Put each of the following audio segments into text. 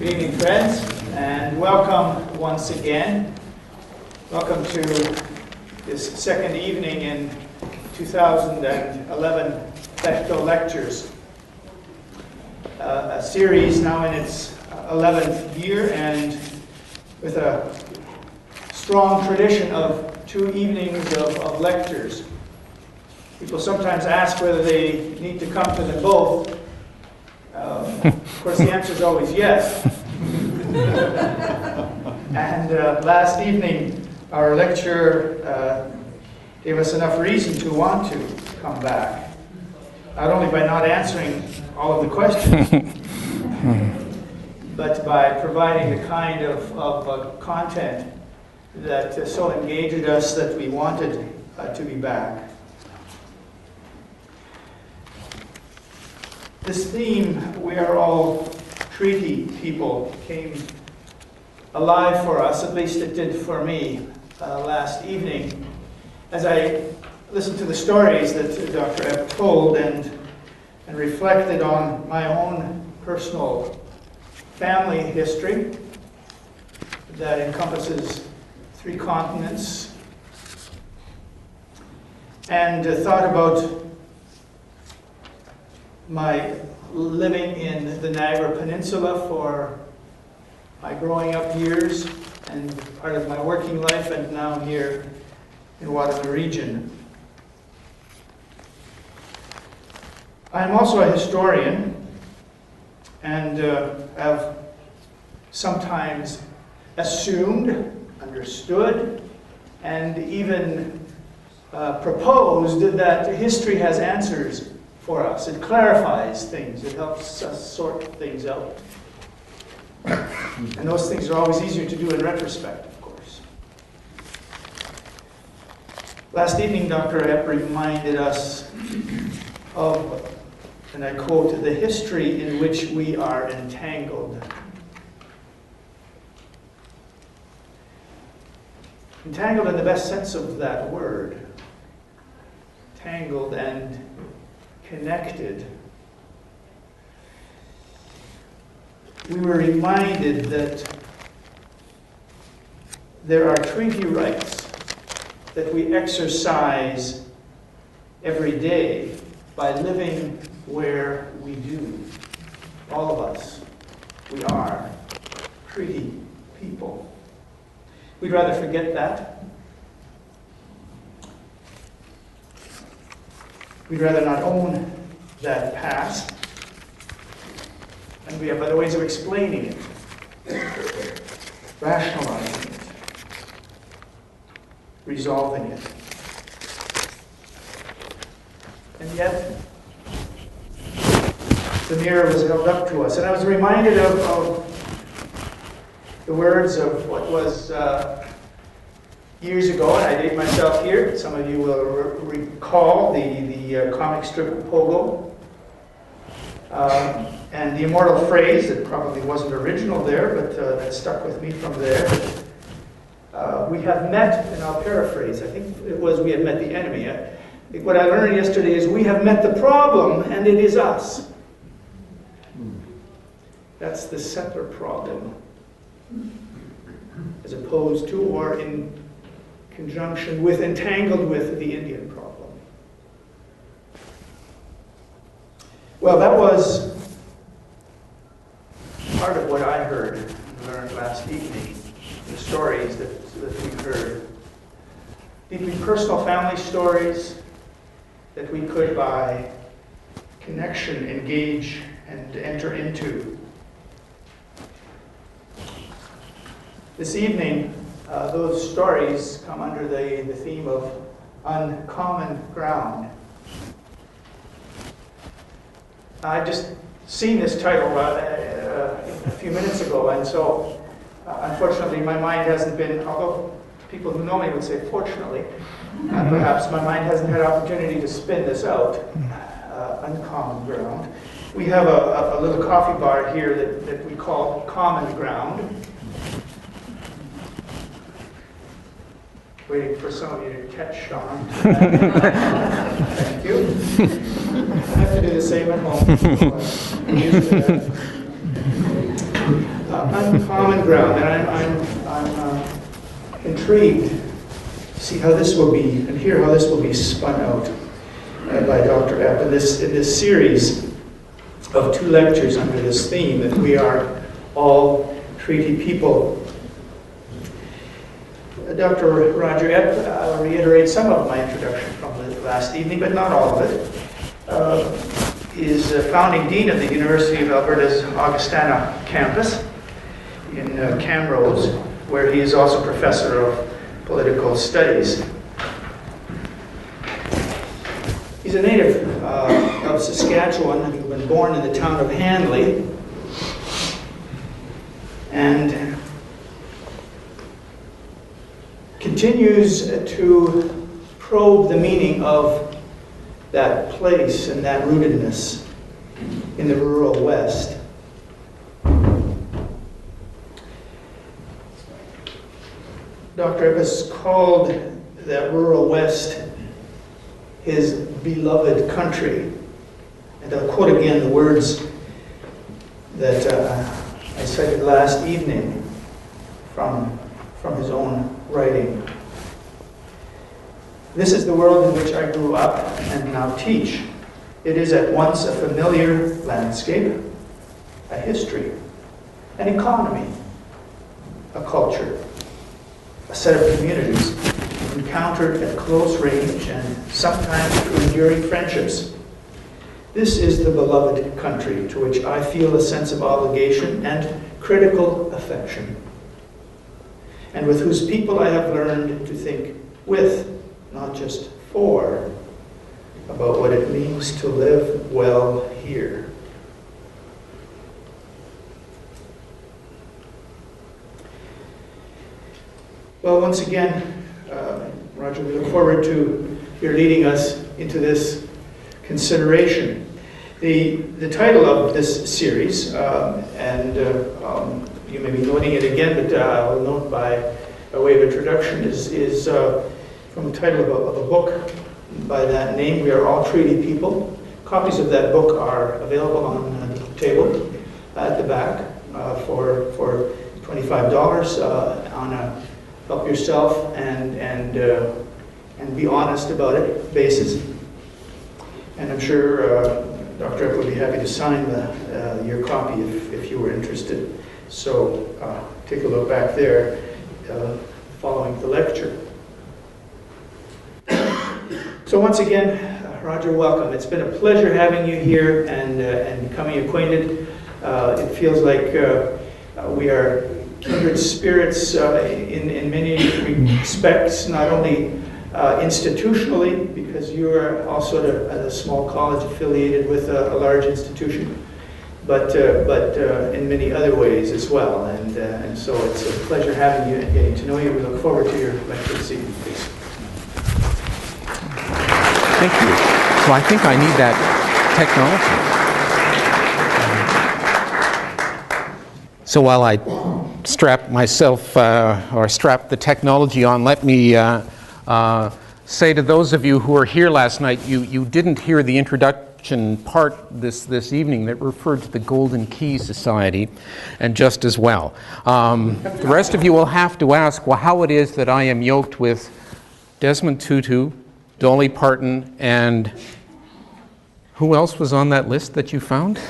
Good evening, friends, and welcome once again. Welcome to this second evening in 2011 Bechtel Lectures, a series now in its 11th year and with a strong tradition of 2 evenings of lectures. People sometimes ask whether they need to come to them both. Of course, the answer is always yes. And last evening, our lecturer gave us enough reason to want to come back. Not only by not answering all of the questions, but by providing the kind of content that so engaged us that we wanted to be back. This theme, we are all treaty people, came alive for us, at least it did for me last evening, as I listened to the stories that Dr. Epp told and reflected on my own personal family history that encompasses 3 continents, and thought about my living in the Niagara Peninsula for my growing up years and part of my working life, and now here in Waterloo region. I'm also a historian and have sometimes assumed, understood, and even proposed that history has answers for us. It clarifies things. It helps us sort things out. And those things are always easier to do in retrospect, of course. Last evening, Dr. Epp reminded us of, and I quote, the history in which we are entangled. Entangled in the best sense of that word. Tangled and connected. We were reminded that there are treaty rights that we exercise every day by living where we do. All of us, we are treaty people. We'd rather forget that. We'd rather not own that past. And we have other ways of explaining it, rationalizing it, resolving it. And yet, the mirror was held up to us. And I was reminded of the words of what was years ago, and I date myself here. Some of you will recall the comic strip Pogo. And the immortal phrase, that probably wasn't original there, but that stuck with me from there. We have met, and I'll paraphrase, I think it was we have met the enemy. What I learned yesterday is we have met the problem, and it is us. That's the settler problem, as opposed to or in conjunction with, entangled with the Indian problem. Well, that was part of what I heard and learned last evening, the stories that we heard. Deeply personal family stories that we could, by connection, engage and enter into. This evening, those stories come under the theme of uncommon ground. I just seen this title a few minutes ago, and so unfortunately my mind hasn't been, although people who know me would say fortunately, perhaps my mind hasn't had opportunity to spin this out. Uncommon ground. We have a little coffee bar here that we call Common Ground. Waiting for some of you to catch on. Thank you. I have to do the same at home. uncommon ground, and I'm intrigued to see how this will be, and hear how this will be spun out by Dr. Epp in this series of 2 lectures under this theme that we are all treaty people. Dr. Roger Epp, I'll reiterate some of my introduction from the last evening, but not all of it. Is founding dean of the University of Alberta's Augustana campus in Camrose, where he is also professor of political studies. He's a native of Saskatchewan, having been born in the town of Hanley, and continues to probe the meaning of that place and that rootedness in the rural West. Dr. Epp has called that rural West his beloved country. And I'll quote again the words that I cited last evening from his own writing. This is the world in which I grew up and now teach. It is at once a familiar landscape, a history, an economy, a culture, a set of communities encountered at close range and sometimes through enduring friendships. This is the beloved country to which I feel a sense of obligation and critical affection, and with whose people I have learned to think with, not just for, about what it means to live well here. Well, once again, Roger, we look forward to your leading us into this consideration. The title of this series, you may be noting it again, but I'll note by way of introduction, is from the title of a book by that name, We Are All Treaty People. Copies of that book are available on the table at the back for $25 on a help yourself and be honest about it basis. And I'm sure Dr. Epp would be happy to sign your copy if you were interested. So take a look back there following the lecture. So once again, Roger, welcome. It's been a pleasure having you here and becoming acquainted. It feels like we are kindred spirits in many respects, not only institutionally, because you are also at a small college affiliated with a large institution, but in many other ways as well. And so it's a pleasure having you and getting to know you. We look forward to your lecture this evening, please. Thank you. So I think I need that technology. So while I strap myself, or strap the technology on, let me say to those of you who were here last night, you didn't hear the introduction part this evening that referred to the Golden Key Society, and just as well. The rest of you will have to ask, well, how it is that I am yoked with Desmond Tutu, Dolly Parton, and who else was on that list that you found?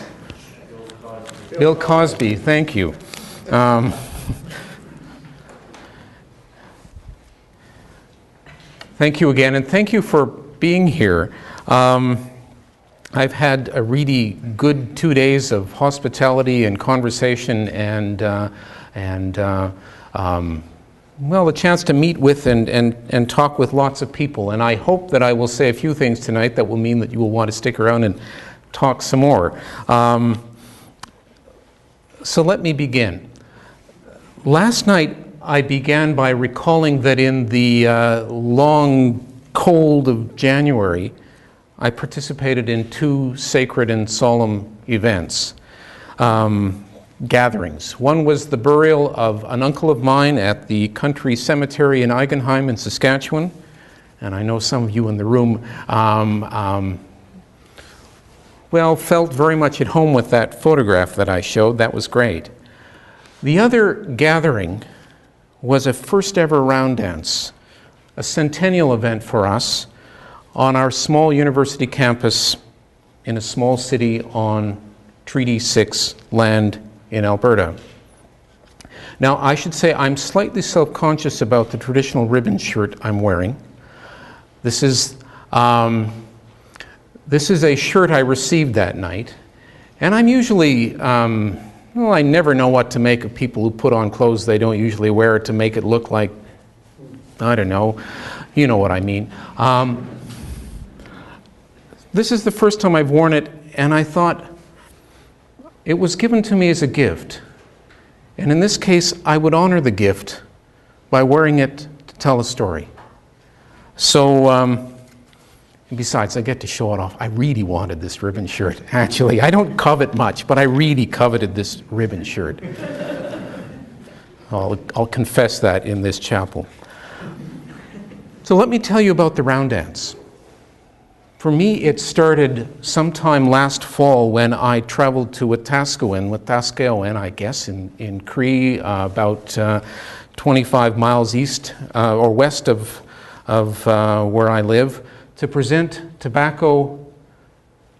Bill Cosby, thank you. Thank you again, and thank you for being here. I've had a really good 2 days of hospitality and conversation well, a chance to meet with and talk with lots of people. And I hope that I will say a few things tonight that will mean that you will want to stick around and talk some more. So let me begin. Last night, I began by recalling that in the long cold of January, I participated in 2 sacred and solemn events. Gatherings. One was the burial of an uncle of mine at the country cemetery in Eigenheim in Saskatchewan, and I know some of you in the room felt very much at home with that photograph that I showed. That was great. The other gathering was a first ever round dance, a centennial event for us on our small university campus in a small city on Treaty 6 land in Alberta. Now, I should say I'm slightly self-conscious about the traditional ribbon shirt I'm wearing. This is a shirt I received that night, and I'm usually, well, I never know what to make of people who put on clothes they don't usually wear to make it look like, I don't know, you know what I mean. This is the first time I've worn it, and I thought it was given to me as a gift. And in this case, I would honor the gift by wearing it to tell a story. So, and besides, I get to show it off. I really wanted this ribbon shirt, actually. I don't covet much, but I really coveted this ribbon shirt. I'll confess that in this chapel. So let me tell you about the round dance. For me, it started sometime last fall when I traveled to Wetaskiwin, I guess, in Cree, about 25 miles east or west of where I live, to present tobacco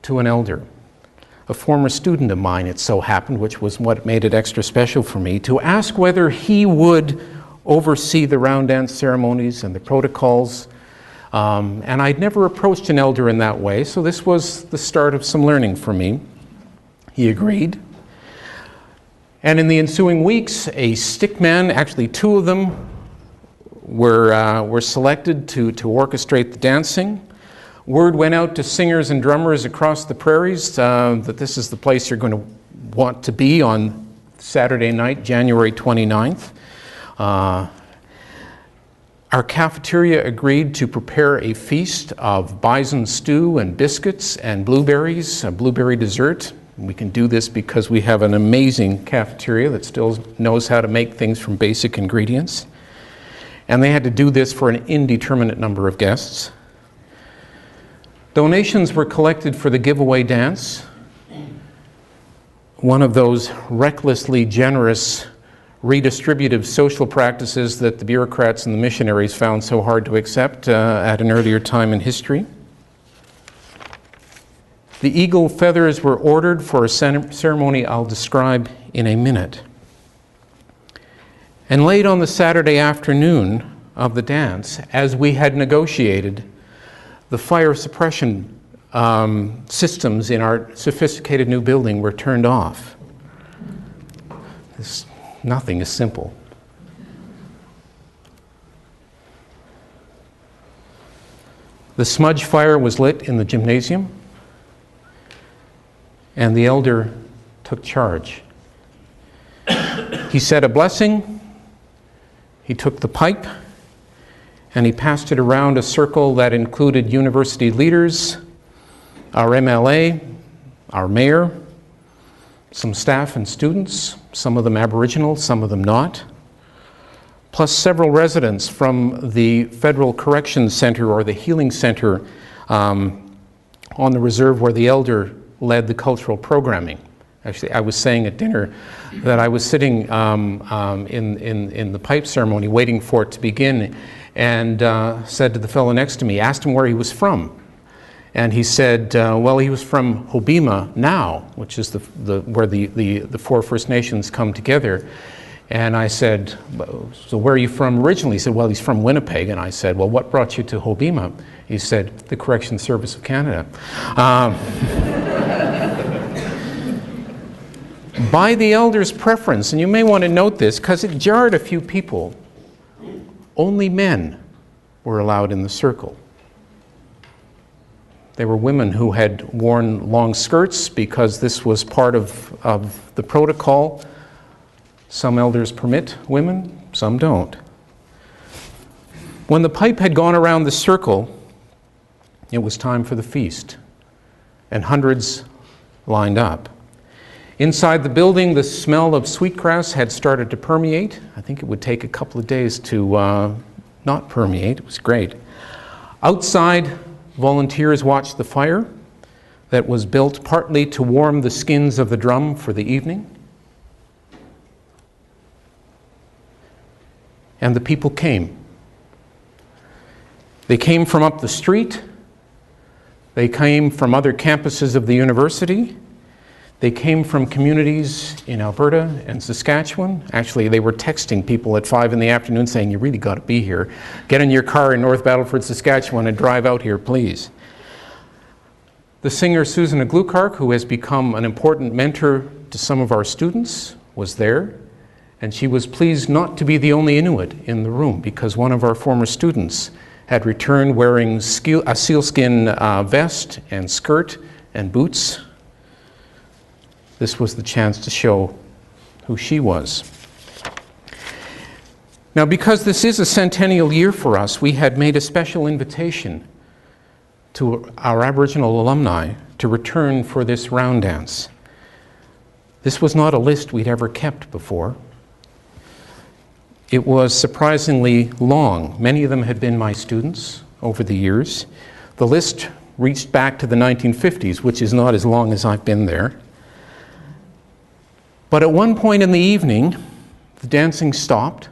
to an elder, a former student of mine, it so happened, which was what made it extra special for me, to ask whether he would oversee the round dance ceremonies and the protocols. And I'd never approached an elder in that way, so this was the start of some learning for me. He agreed. And in the ensuing weeks, a stickman, actually two of them, were selected to orchestrate the dancing. Word went out to singers and drummers across the prairies that this is the place you're going to want to be on Saturday night, January 29th. Our cafeteria agreed to prepare a feast of bison stew and biscuits and blueberries, a blueberry dessert. We can do this because we have an amazing cafeteria that still knows how to make things from basic ingredients. And they had to do this for an indeterminate number of guests. Donations were collected for the giveaway dance, one of those recklessly generous redistributive social practices that the bureaucrats and the missionaries found so hard to accept at an earlier time in history. The eagle feathers were ordered for a ceremony I'll describe in a minute. And late on the Saturday afternoon of the dance, as we had negotiated, the fire suppression systems in our sophisticated new building were turned off. Nothing is simple. The smudge fire was lit in the gymnasium, and the elder took charge. He said a blessing, he took the pipe, and he passed it around a circle that included university leaders, our MLA, our mayor, some staff and students, some of them Aboriginal, some of them not, plus several residents from the Federal Corrections Center or the Healing Center on the reserve where the elder led the cultural programming. Actually, I was saying at dinner that I was sitting in the pipe ceremony waiting for it to begin, and said to the fellow next to me, asked him where he was from. And he said, well, he was from Hobbema now, which is where the four First Nations come together. And I said, so where are you from originally? He said, well, he's from Winnipeg. And I said, well, what brought you to Hobbema? He said, the Corrections Service of Canada. By the elder's preference, and you may want to note this because it jarred a few people, only men were allowed in the circle. They were women who had worn long skirts because this was part of the protocol. Some elders permit women, some don't. When the pipe had gone around the circle, it was time for the feast, and hundreds lined up. Inside the building, the smell of sweetgrass had started to permeate. I think it would take a couple of days to not permeate. It was great. Outside, volunteers watched the fire that was built partly to warm the skins of the drum for the evening. And the people came. They came from up the street. They came from other campuses of the university. They came from communities in Alberta and Saskatchewan. Actually, they were texting people at 5 in the afternoon saying, "You really got to be here. Get in your car in North Battleford, Saskatchewan and drive out here, please." The singer Susan Glukark, who has become an important mentor to some of our students, was there. And she was pleased not to be the only Inuit in the room, because one of our former students had returned wearing a sealskin vest and skirt and boots. This was the chance to show who she was. Now, because this is a centennial year for us, we had made a special invitation to our Aboriginal alumni to return for this round dance. This was not a list we'd ever kept before. It was surprisingly long. Many of them had been my students over the years. The list reached back to the 1950s, which is not as long as I've been there. But at one point in the evening, the dancing stopped.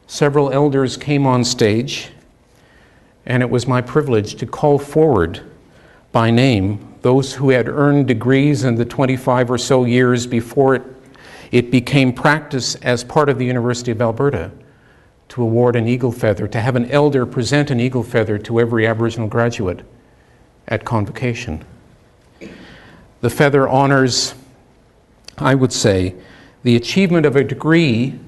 Several elders came on stage, and it was my privilege to call forward by name those who had earned degrees in the 25 or so years before it became practice as part of the University of Alberta to award an eagle feather, to have an elder present an eagle feather to every Aboriginal graduate at convocation. The feather honors, I would say, the achievement of a degree,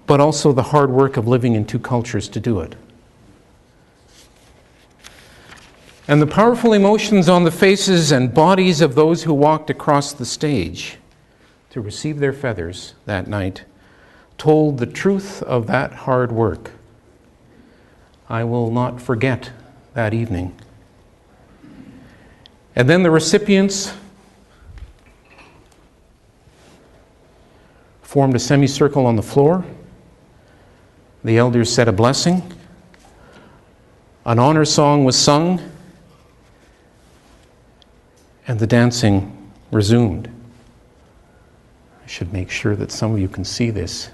but also the hard work of living in two cultures to do it. And the powerful emotions on the faces and bodies of those who walked across the stage to receive their feathers that night told the truth of that hard work. I will not forget that evening. And then the recipients formed a semicircle on the floor. The elders said a blessing. An honor song was sung, and the dancing resumed. I should make sure that some of you can see this.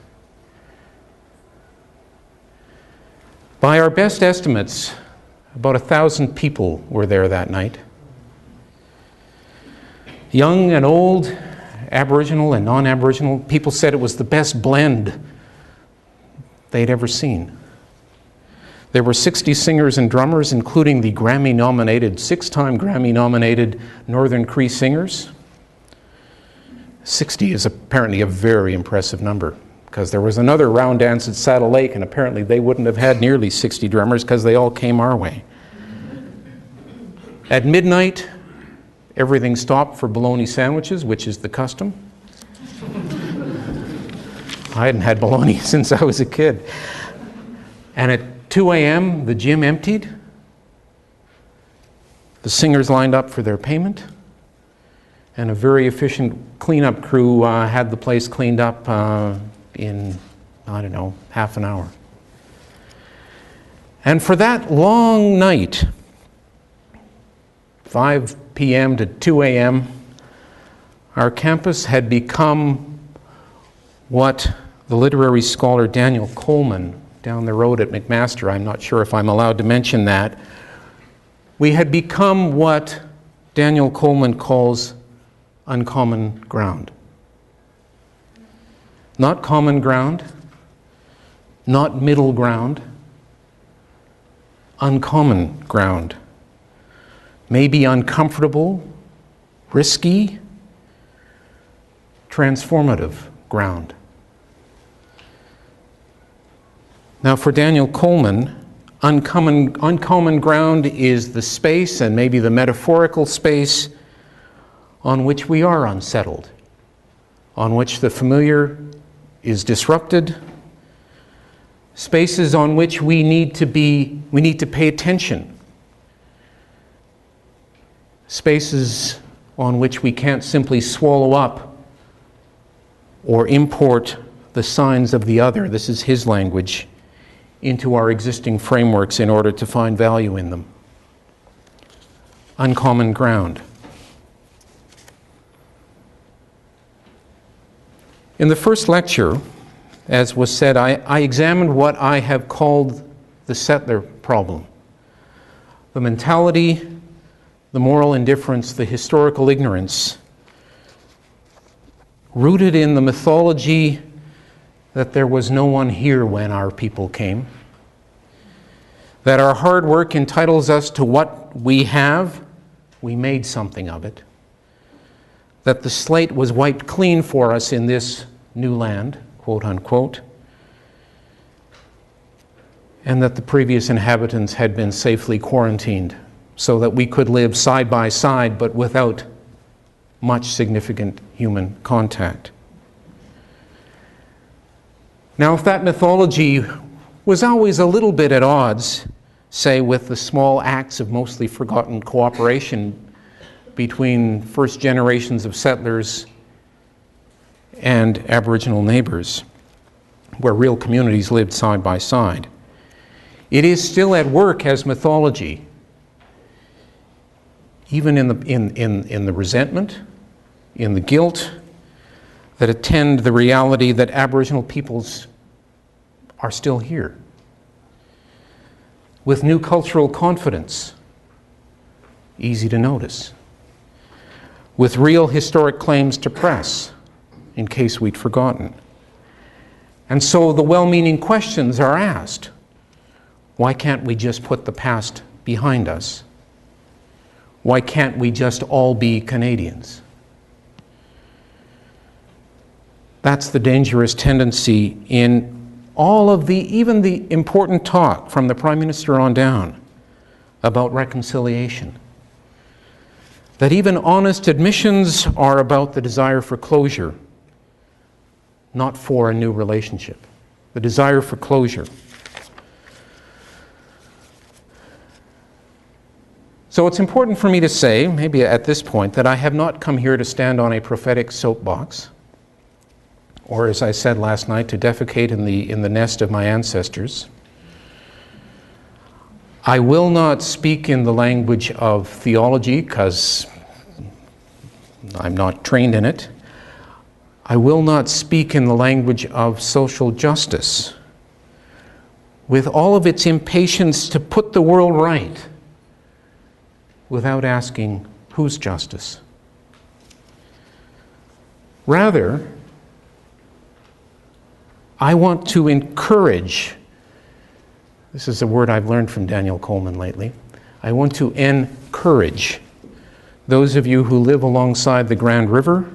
By our best estimates, about 1,000 people were there that night. Young and old, Aboriginal and non-Aboriginal. People said it was the best blend they'd ever seen. There were 60 singers and drummers, including the Grammy-nominated, 6-time Grammy-nominated Northern Cree singers. 60 is apparently a very impressive number, because there was another round dance at Saddle Lake, and apparently they wouldn't have had nearly 60 drummers because they all came our way. At midnight, everything stopped for bologna sandwiches, which is the custom. I hadn't had bologna since I was a kid. And at 2 a.m., the gym emptied. The singers lined up for their payment. And a very efficient cleanup crew had the place cleaned up in, I don't know, half an hour. And for that long night, 5 p.m. to 2 a.m., our campus had become what the literary scholar Daniel Coleman down the road at McMaster, I'm not sure if I'm allowed to mention that, we had become what Daniel Coleman calls uncommon ground. Not common ground, not middle ground, uncommon ground. Maybe uncomfortable, risky, transformative ground. Now, for Daniel Coleman, uncommon ground is the space, and maybe the metaphorical space, on which we are unsettled, on which the familiar is disrupted, spaces on which we need to pay attention, spaces on which we can't simply swallow up or import the signs of the other, this is his language, into our existing frameworks in order to find value in them. Uncommon ground. In the first lecture, as was said, I examined what I have called the settler problem. The mentality, the moral indifference, the historical ignorance, rooted in the mythology that there was no one here when our people came, that our hard work entitles us to what we have, we made something of it, that the slate was wiped clean for us in this new land, quote unquote, and that the previous inhabitants had been safely quarantined so that we could live side by side but without much significant human contact. Now, if that mythology was always a little bit at odds, say, with the small acts of mostly forgotten cooperation between first generations of settlers and Aboriginal neighbors, where real communities lived side by side, it is still at work as mythology, even in the resentment, in the guilt that attend the reality that Aboriginal peoples are still here, with new cultural confidence, easy to notice, with real historic claims to press, in case we'd forgotten. And so the well-meaning questions are asked. Why can't we just put the past behind us? Why can't we just all be Canadians? That's the dangerous tendency in all of even the important talk from the Prime Minister on down about reconciliation. That even honest admissions are about the desire for closure, not for a new relationship. The desire for closure. So it's important for me to say, maybe at this point, that I have not come here to stand on a prophetic soapbox, or as I said last night, to defecate in the nest of my ancestors. I will not speak in the language of theology because I'm not trained in it. I will not speak in the language of social justice, with all of its impatience to put the world right, without asking, whose justice? Rather, I want to encourage, this is a word I've learned from Daniel Coleman lately, I want to encourage those of you who live alongside the Grand River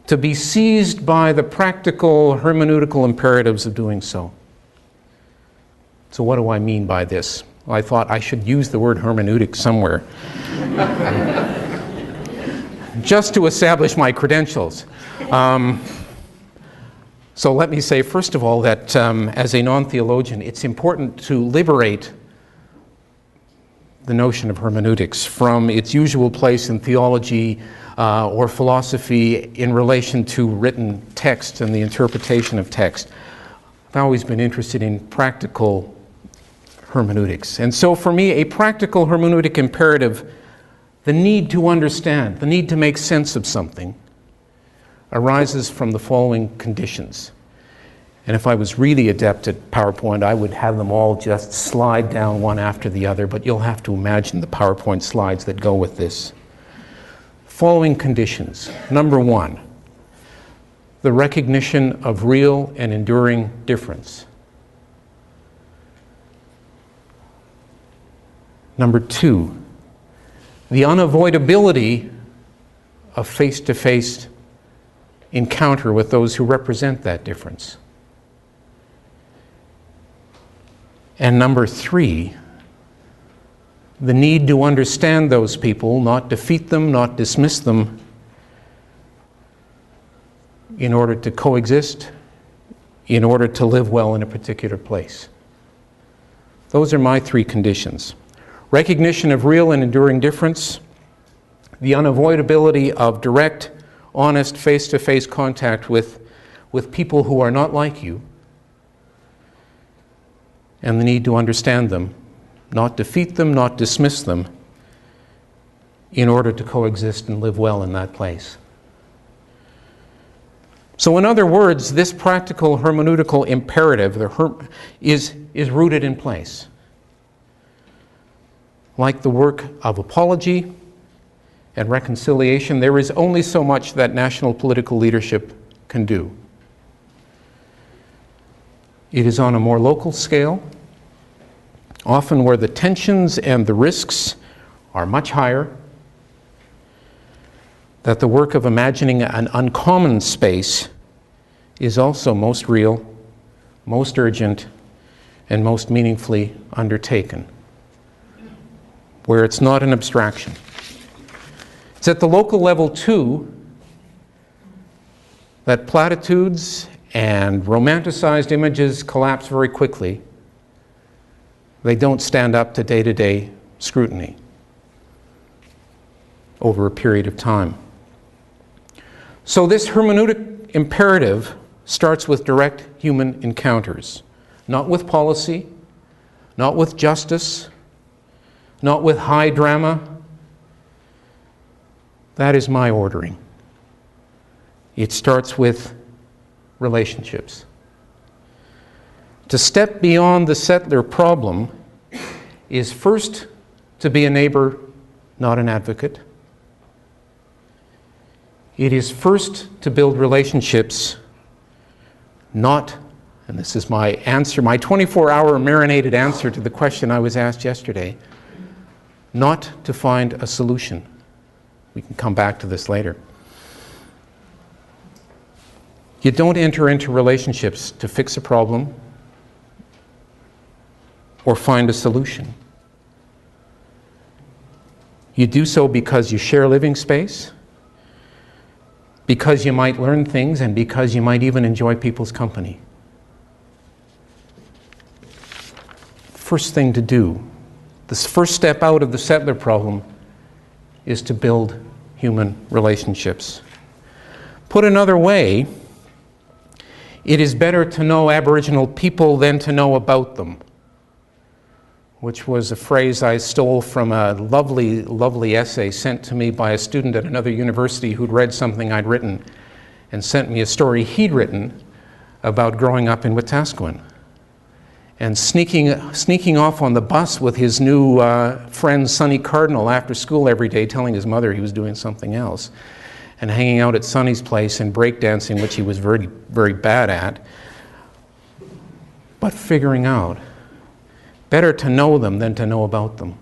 to be seized by the practical hermeneutical imperatives of doing so. So what do I mean by this? Well, I thought I should use the word hermeneutic somewhere just to establish my credentials. So let me say, first of all, that as a non-theologian, it's important to liberate the notion of hermeneutics from its usual place in theology or philosophy in relation to written text and the interpretation of text. I've always been interested in practical hermeneutics. And so for me, a practical hermeneutic imperative, the need to understand, the need to make sense of something, arises from the following conditions. And if I was really adept at PowerPoint, I would have them all just slide down one after the other, but you'll have to imagine the PowerPoint slides that go with this. Following conditions. Number one, the recognition of real and enduring difference. Number two, the unavoidability of face-to-face encounter with those who represent that difference. And number three, the need to understand those people, not defeat them, not dismiss them, in order to coexist, in order to live well in a particular place. Those are my three conditions. Recognition of real and enduring difference, the unavoidability of direct, honest, face-to-face contact with people who are not like you, and the need to understand them, not defeat them, not dismiss them, in order to coexist and live well in that place. So in other words, this practical hermeneutical imperative is rooted in place. Like the work of apology and reconciliation, there is only so much that national political leadership can do. It is on a more local scale, often where the tensions and the risks are much higher, that the work of imagining an uncommon space is also most real, most urgent, and most meaningfully undertaken, where it's not an abstraction. It's at the local level, too, that platitudes and romanticized images collapse very quickly. They don't stand up to day-to-day scrutiny over a period of time. So this hermeneutic imperative starts with direct human encounters, not with policy, not with justice, not with high drama. That is my ordering. It starts with relationships. To step beyond the settler problem is first to be a neighbor, not an advocate. It is first to build relationships, not, and this is my answer, my 24-hour marinated answer to the question I was asked yesterday, not to find a solution. We can come back to this later. You don't enter into relationships to fix a problem or find a solution. You do so because you share living space, because you might learn things, and because you might even enjoy people's company. First thing to do, this first step out of the settler problem, is to build human relationships. Put another way, it is better to know Aboriginal people than to know about them, which was a phrase I stole from a lovely, lovely essay sent to me by a student at another university who'd read something I'd written and sent me a story he'd written about growing up in Wetaskiwin. And sneaking off on the bus with his new friend Sonny Cardinal after school every day, telling his mother he was doing something else, and hanging out at Sonny's place and breakdancing, which he was very, very bad at, but figuring out. Better to know them than to know about them.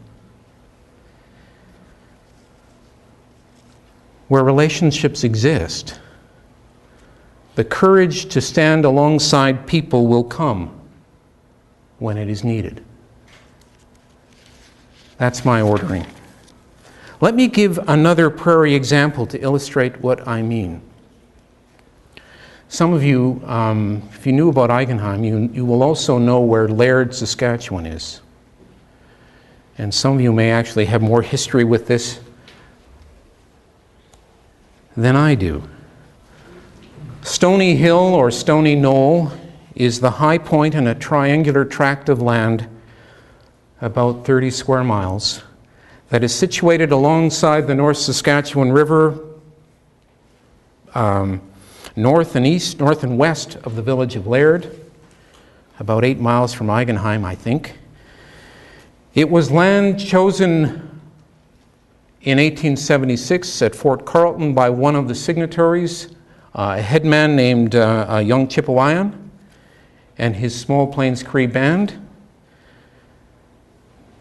Where relationships exist, the courage to stand alongside people will come when it is needed. That's my ordering. Let me give another prairie example to illustrate what I mean. Some of you, if you knew about Eigenheim, you will also know where Laird, Saskatchewan is. And some of you may actually have more history with this than I do. Stony Hill, or Stony Knoll, is the high point in a triangular tract of land, about 30 square miles, that is situated alongside the North Saskatchewan River, north and west of the village of Laird, about 8 miles from Eigenheim, I think. It was land chosen in 1876 at Fort Carleton by one of the signatories, a headman named Young Chippewayan, and his Small Plains Cree Band.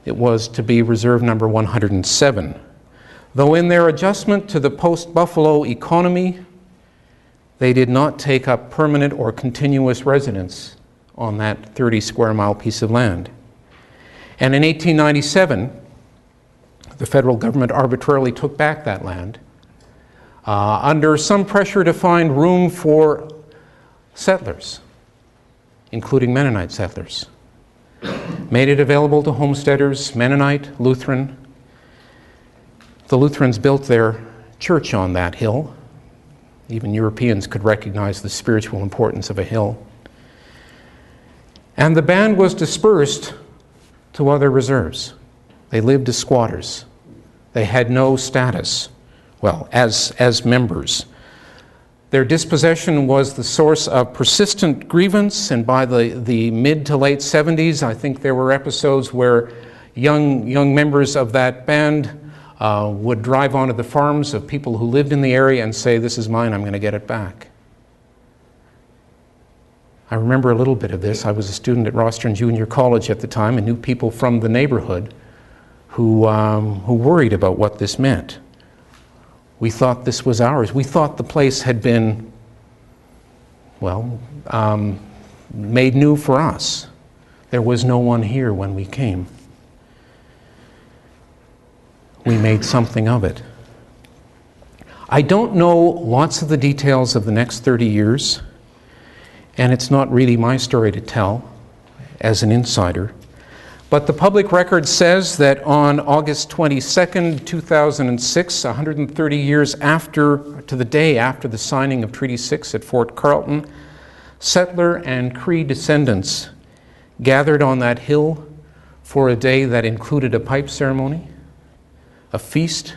It was to be reserve number 107. Though in their adjustment to the post-Buffalo economy, they did not take up permanent or continuous residence on that 30 square mile piece of land. And in 1897, the federal government arbitrarily took back that land under some pressure to find room for settlers, including Mennonite settlers. Made it available to homesteaders, Mennonite, Lutheran. The Lutherans built their church on that hill. Even Europeans could recognize the spiritual importance of a hill. And the band was dispersed to other reserves. They lived as squatters. They had no status, well, as members. Their dispossession was the source of persistent grievance, and by the mid to late 70s, I think there were episodes where young members of that band would drive onto the farms of people who lived in the area and say, "This is mine, I'm going to get it back." I remember a little bit of this. I was a student at Rostron Junior College at the time and knew people from the neighborhood who worried about what this meant. We thought this was ours. We thought the place had been, well, made new for us. There was no one here when we came. We made something of it. I don't know lots of the details of the next 30 years, and it's not really my story to tell as an insider. But the public record says that on August 22nd, 2006, 130 years to the day after the signing of Treaty 6 at Fort Carlton, settler and Cree descendants gathered on that hill for a day that included a pipe ceremony, a feast,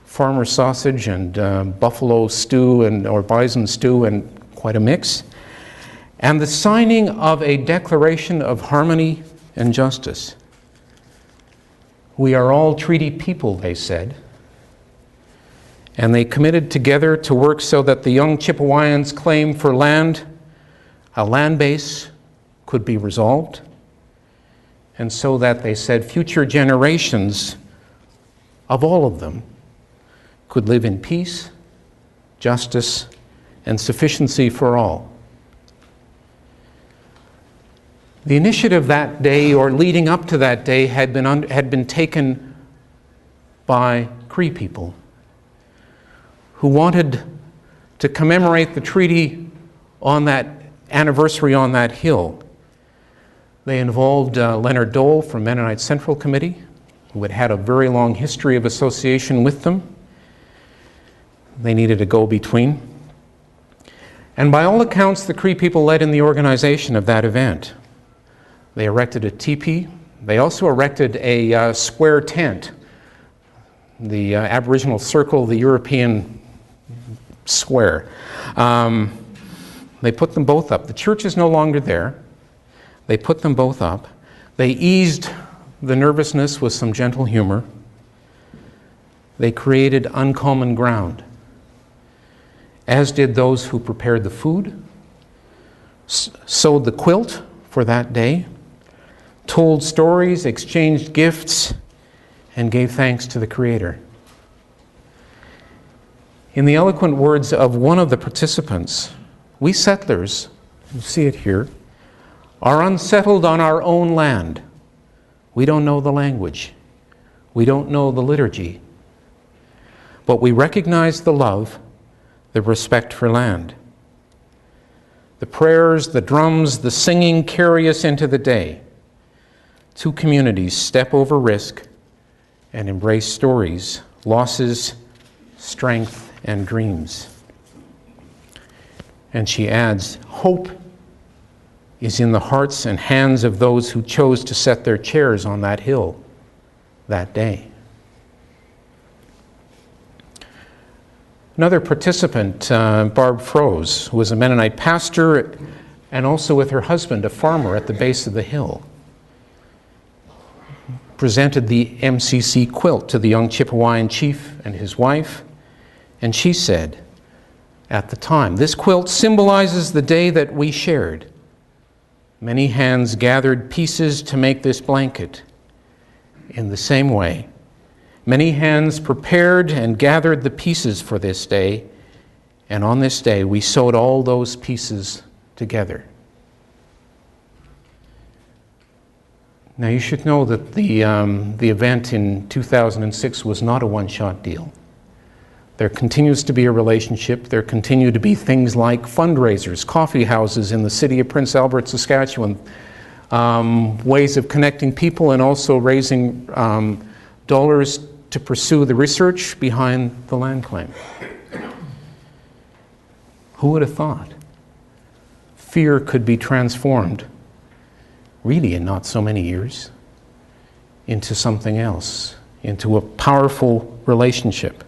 farmer sausage and buffalo stew or bison stew, and quite a mix, and the signing of a declaration of harmony and justice. We are all treaty people, they said, and they committed together to work so that the young Chippewyans' claim for land, a land base, could be resolved, and so that, they said, future generations of all of them could live in peace, justice, and sufficiency for all. The initiative that day, or leading up to that day, had been taken by Cree people who wanted to commemorate the treaty on that anniversary on that hill. They involved Leonard Dole from Mennonite Central Committee, who had had a very long history of association with them. They needed a go-between. And by all accounts, the Cree people led in the organization of that event. They erected a teepee. They also erected a square tent, the Aboriginal circle, the European square. They put them both up. The church is no longer there. They put them both up. They eased the nervousness with some gentle humor. They created uncommon ground, as did those who prepared the food, sewed the quilt for that day, told stories, exchanged gifts, and gave thanks to the Creator. In the eloquent words of one of the participants, we settlers, you see it here, are unsettled on our own land. We don't know the language. We don't know the liturgy. But we recognize the love, the respect for land. The prayers, the drums, the singing carry us into the day. Two communities step over risk and embrace stories, losses, strength, and dreams. And she adds, hope is in the hearts and hands of those who chose to set their chairs on that hill that day. Another participant, Barb Froese, who was a Mennonite pastor and also with her husband, a farmer at the base of the hill, presented the MCC quilt to the young Chippewayan chief and his wife, and she said at the time, "This quilt symbolizes the day that we shared. Many hands gathered pieces to make this blanket. In the same way, many hands prepared and gathered the pieces for this day, and on this day we sewed all those pieces together." Now you should know that the event in 2006 was not a one-shot deal. There continues to be a relationship. There continue to be things like fundraisers, coffee houses in the city of Prince Albert, Saskatchewan, ways of connecting people and also raising dollars to pursue the research behind the land claim. Who would have thought fear could be transformed, really in not so many years, into something else, into a powerful relationship?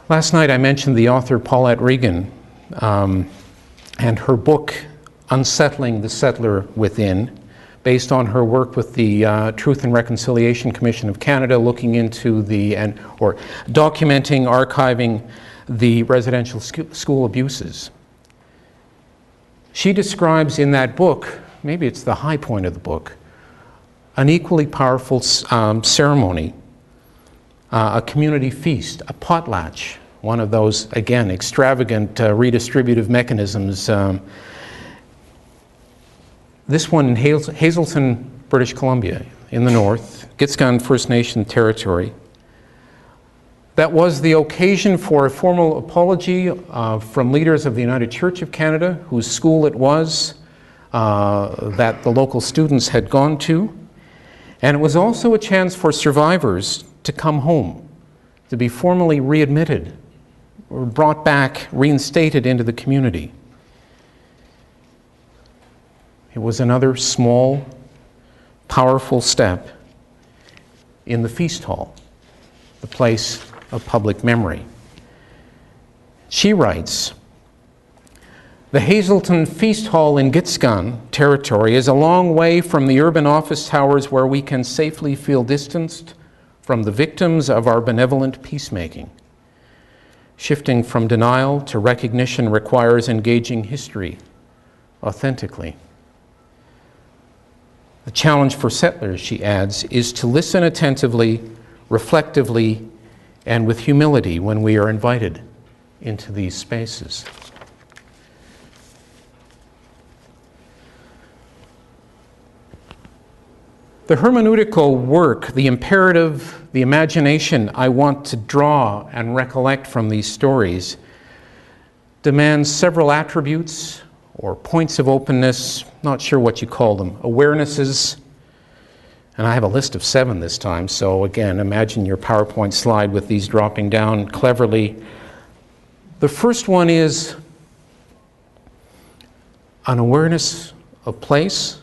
Last night I mentioned the author Paulette Regan and her book, Unsettling the Settler Within, based on her work with the Truth and Reconciliation Commission of Canada, looking into or documenting, archiving the residential school abuses. She describes in that book, maybe it's the high point of the book, an equally powerful ceremony, a community feast, a potlatch, one of those, again, extravagant redistributive mechanisms. This one in Hazelton, British Columbia, in the north, Gitskan First Nation territory. That was the occasion for a formal apology from leaders of the United Church of Canada, whose school it was, that the local students had gone to. And it was also a chance for survivors to come home, to be formally readmitted, or brought back, reinstated into the community. It was another small, powerful step in the feast hall, the place of public memory. She writes, "The Hazelton Feast Hall in Gitskan territory is a long way from the urban office towers where we can safely feel distanced from the victims of our benevolent peacemaking. Shifting from denial to recognition requires engaging history authentically. The challenge for settlers," she adds, "is to listen attentively, reflectively, and with humility when we are invited into these spaces." The hermeneutical work, the imperative, the imagination I want to draw and recollect from these stories demands several attributes or points of openness, not sure what you call them, awarenesses, and I have a list of 7 this time, so again, imagine your PowerPoint slide with these dropping down cleverly. The first one is an awareness of place.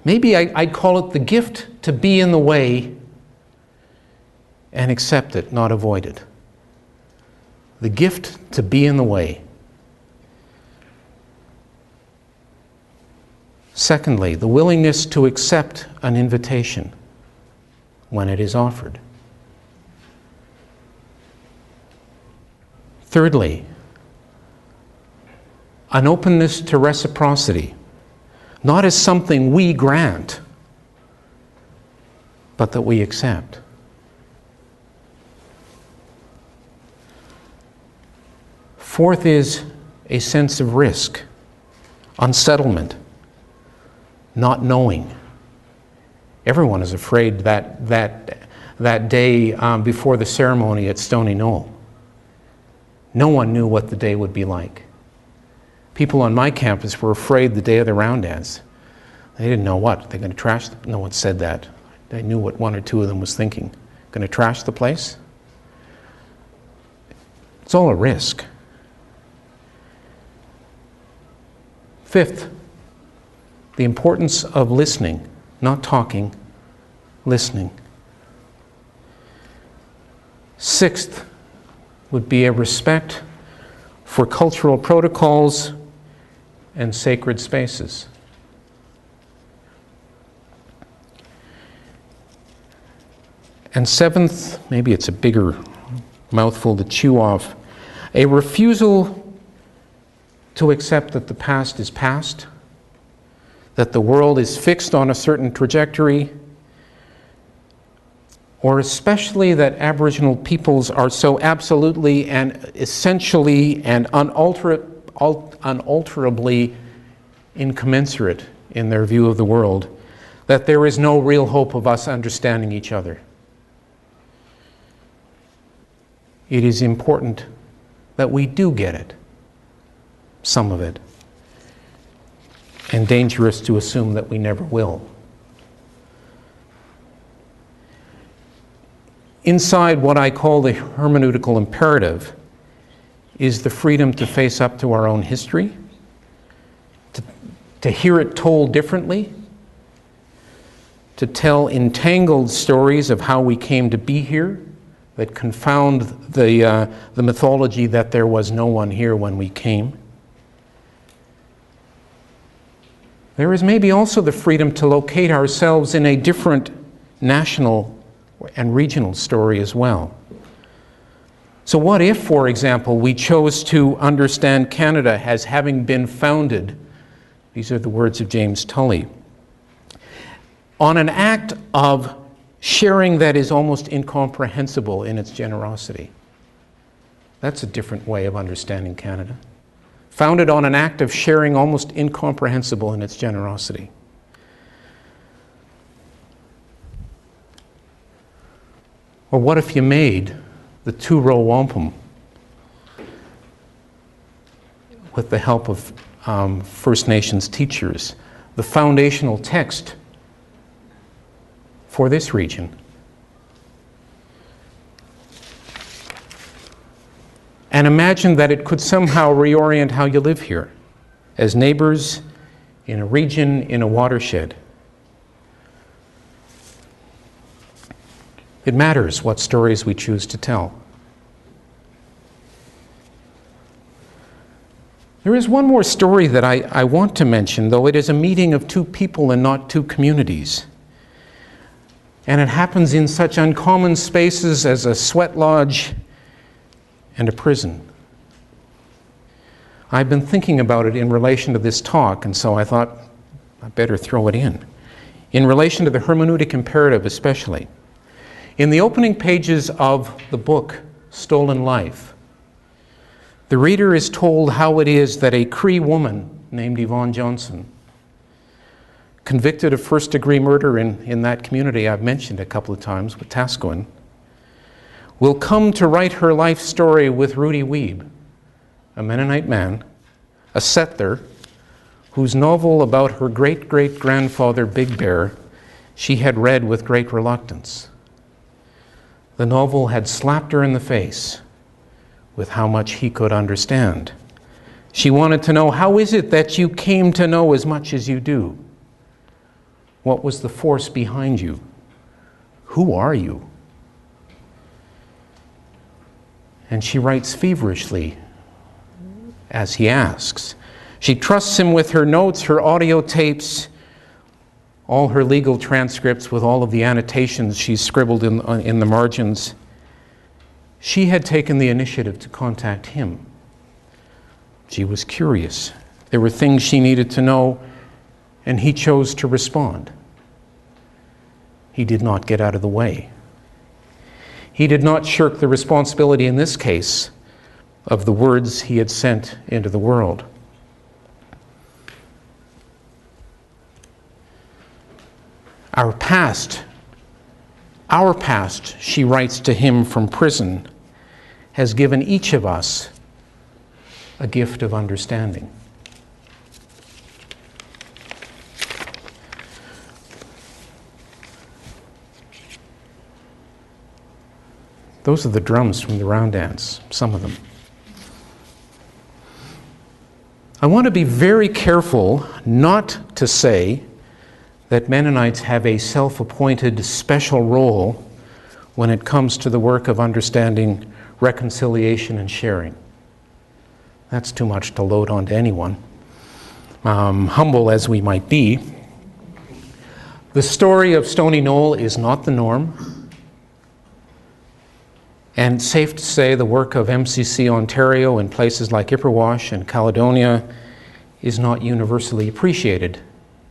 Maybe I'd call it the gift to be in the way and accept it, not avoid it. The gift to be in the way. Secondly, the willingness to accept an invitation when it is offered. Thirdly, an openness to reciprocity, not as something we grant, but that we accept. Fourth is a sense of risk, unsettlement, not knowing. Everyone is afraid that day before the ceremony at Stony Hill. No one knew what the day would be like. People on my campus were afraid the day of the round dance. They didn't know what. They're going to trash No one said that. They knew what 1 or 2 of them was thinking. Going to trash the place? It's all a risk. Fifth, the importance of listening, not talking, listening. Sixth would be a respect for cultural protocols and sacred spaces. And seventh, maybe it's a bigger mouthful to chew off, a refusal to accept that the past is past, that the world is fixed on a certain trajectory, or especially that Aboriginal peoples are so absolutely and essentially and unalterably incommensurate in their view of the world, that there is no real hope of us understanding each other. It is important that we do get it, some of it, and dangerous to assume that we never will. Inside what I call the hermeneutical imperative is the freedom to face up to our own history, to hear it told differently, to tell entangled stories of how we came to be here that confound the mythology that there was no one here when we came. There is maybe also the freedom to locate ourselves in a different national and regional story as well. So what if, for example, we chose to understand Canada as having been founded, these are the words of James Tully, on an act of sharing that is almost incomprehensible in its generosity? That's a different way of understanding Canada. Founded on an act of sharing almost incomprehensible in its generosity. Or what if you made the two-row wampum with the help of First Nations teachers, the foundational text for this region? And imagine that it could somehow reorient how you live here, as neighbors, in a region, in a watershed. It matters what stories we choose to tell. There is one more story that I want to mention, though it is a meeting of two people and not two communities. And it happens in such uncommon spaces as a sweat lodge and a prison. I've been thinking about it in relation to this talk, and so I thought I'd better throw it in relation to the hermeneutic imperative especially. In the opening pages of the book, Stolen Life, the reader is told how it is that a Cree woman named Yvonne Johnson, convicted of first-degree murder in that community I've mentioned a couple of times with Tascoin, will come to write her life story with Rudy Wiebe, a Mennonite man, a settler, whose novel about her great-great-grandfather Big Bear she had read with great reluctance. The novel had slapped her in the face with how much he could understand. She wanted to know, how is it that you came to know as much as you do? What was the force behind you? Who are you? And she writes feverishly as he asks. She trusts him with her notes, her audio tapes, all her legal transcripts with all of the annotations she's scribbled in the margins. She had taken the initiative to contact him. She was curious. There were things she needed to know, and he chose to respond. He did not get out of the way. He did not shirk the responsibility in this case of the words he had sent into the world. Our past, she writes to him from prison, has given each of us a gift of understanding. Those are the drums from the round dance, some of them. I want to be very careful not to say that Mennonites have a self-appointed special role when it comes to the work of understanding reconciliation and sharing. That's too much to load onto anyone, humble as we might be. The story of Stony Knoll is not the norm. And safe to say the work of MCC Ontario in places like Ipperwash and Caledonia is not universally appreciated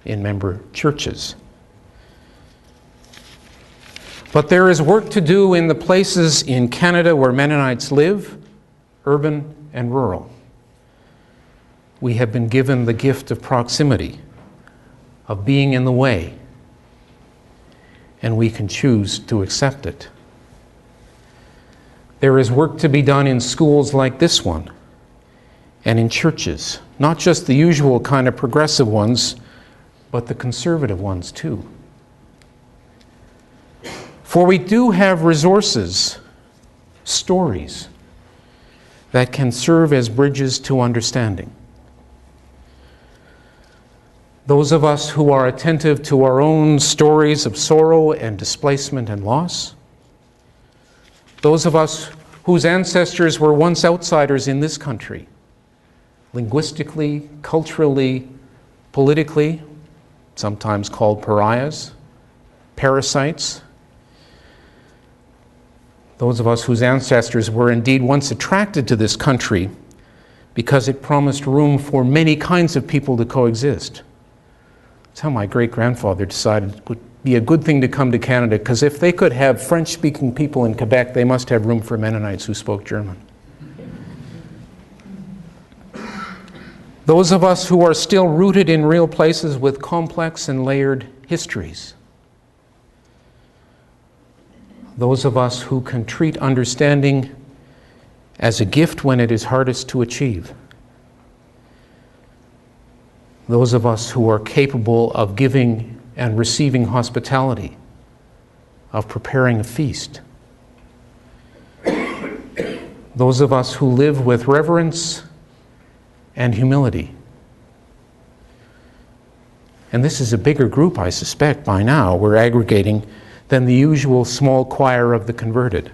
in member churches. But there is work to do in the places in Canada where Mennonites live, urban and rural. We have been given the gift of proximity, of being in the way, and we can choose to accept it. There is work to be done in schools like this one, and in churches, not just the usual kind of progressive ones, but the conservative ones too. For we do have resources, stories, that can serve as bridges to understanding. Those of us who are attentive to our own stories of sorrow and displacement and loss, Those of us whose ancestors were once outsiders in this country, linguistically, culturally, politically, sometimes called pariahs, parasites. Those of us whose ancestors were indeed once attracted to this country because it promised room for many kinds of people to coexist. That's how my great-grandfather decided it would be a good thing to come to Canada, because if they could have French-speaking people in Quebec, they must have room for Mennonites who spoke German. Those of us who are still rooted in real places with complex and layered histories. Those of us who can treat understanding as a gift when it is hardest to achieve. Those of us who are capable of giving and receiving hospitality, of preparing a feast. Those of us who live with reverence and humility. And this is a bigger group, I suspect, by now, we're aggregating, than the usual small choir of the converted.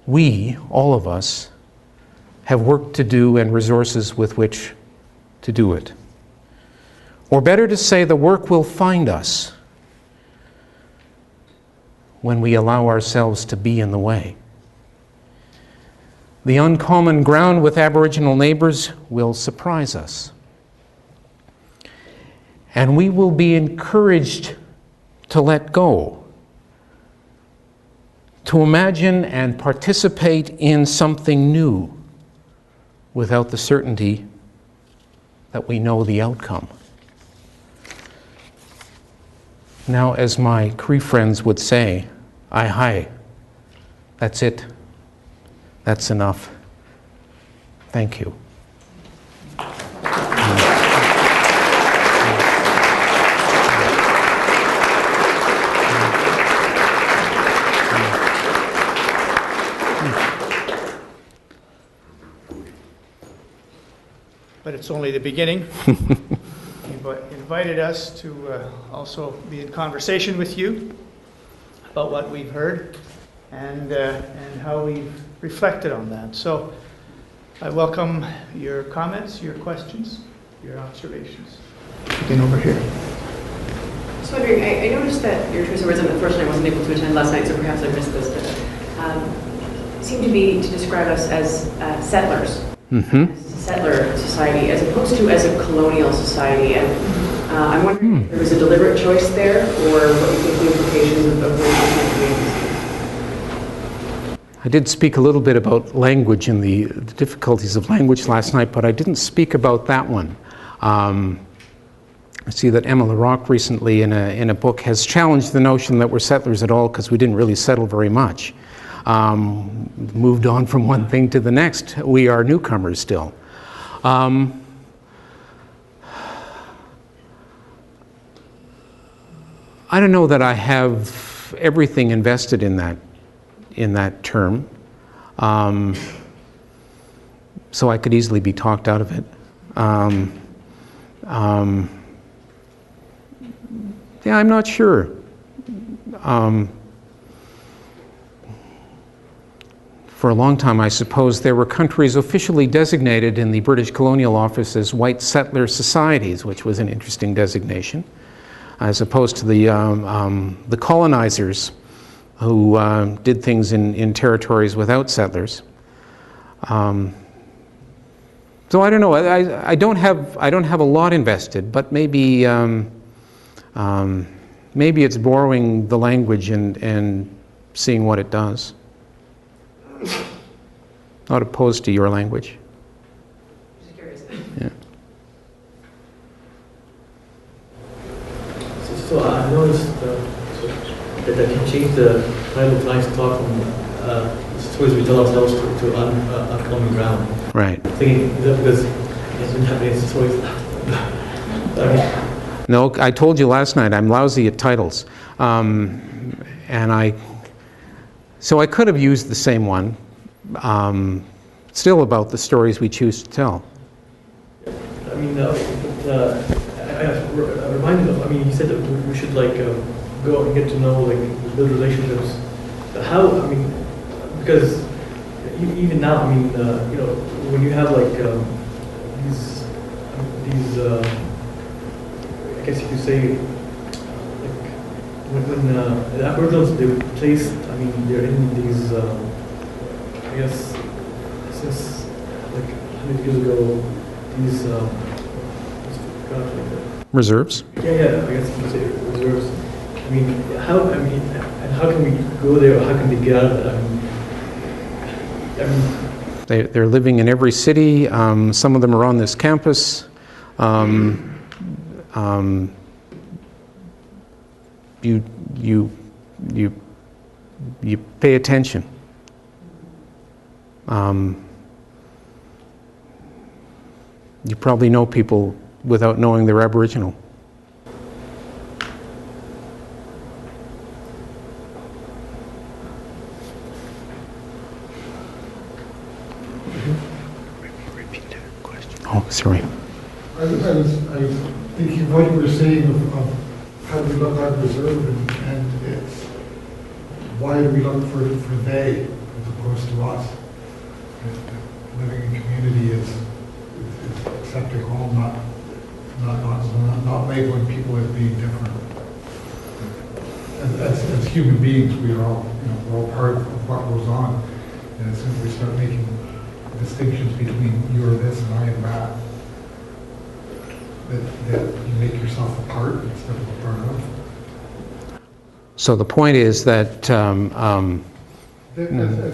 We, all of us, have work to do and resources with which to do it. Or better to say, the work will find us when we allow ourselves to be in the way. The uncommon ground with Aboriginal neighbors will surprise us. And we will be encouraged to let go, to imagine and participate in something new without the certainty that we know the outcome. Now, as my Cree friends would say, "Aye, hi, that's it. That's enough. Thank you." But it's only the beginning. He invited us to also be in conversation with you about what we've heard and how we've reflected on that. So I welcome your comments, your questions, your observations. Begin over here. I was wondering, I noticed that your choice of words, and unfortunately I wasn't able to attend last night, so perhaps I missed this, but seemed to be to describe us as settlers. Mm-hmm. Settler society as opposed to as a colonial society, and I'm wondering if there was a deliberate choice there, or what you think the implications of where you might be. I did speak a little bit about language and the difficulties of language last night, but I didn't speak about that one. I see that Emma LaRocque recently in a book has challenged the notion that we're settlers at all, because we didn't really settle very much. Moved on from one thing to the next. We are newcomers still. I don't know that I have everything invested in that term, so I could easily be talked out of it. Yeah, I'm not sure. For a long time, I suppose, there were countries officially designated in the British Colonial Office as white settler societies, which was an interesting designation, as opposed to the colonizers who did things in territories without settlers. So I don't know. I don't have a lot invested, but maybe maybe it's borrowing the language and seeing what it does. Not opposed to your language. Just curious. Yeah. So I noticed that I can change the title of tonight's talk from stories we tell ourselves to uncommon ground. Right. Thinking that because it's been happening stories. No, I told you last night I'm lousy at titles, so I could have used the same one, still about the stories we choose to tell. I mean, I reminded of. I mean, you said that we should go and get to know, build relationships how, I mean, because even now, I mean, you know, when you have like these I guess you could say, like, when the Aboriginals, they were placed, I mean, they're in these, I guess, since like 100 years ago, these, Reserves? yeah, I guess you could say reserves. I mean, and how can we go there, or how can they get out of it? I mean, They're living in every city. Some of them are on this campus. You pay attention. You probably know people without knowing they're Aboriginal. Oh, sorry. I was thinking of what you were saying of how do we look at reserve and it's why do we look for they as opposed to us? Living in community is accepting all, not labeling people as being different. As human beings, we are all, you know, we're all part of what goes on. And as soon as we start making distinctions between you are this and I am that, that you make yourself a part instead of a part of. So the point is that As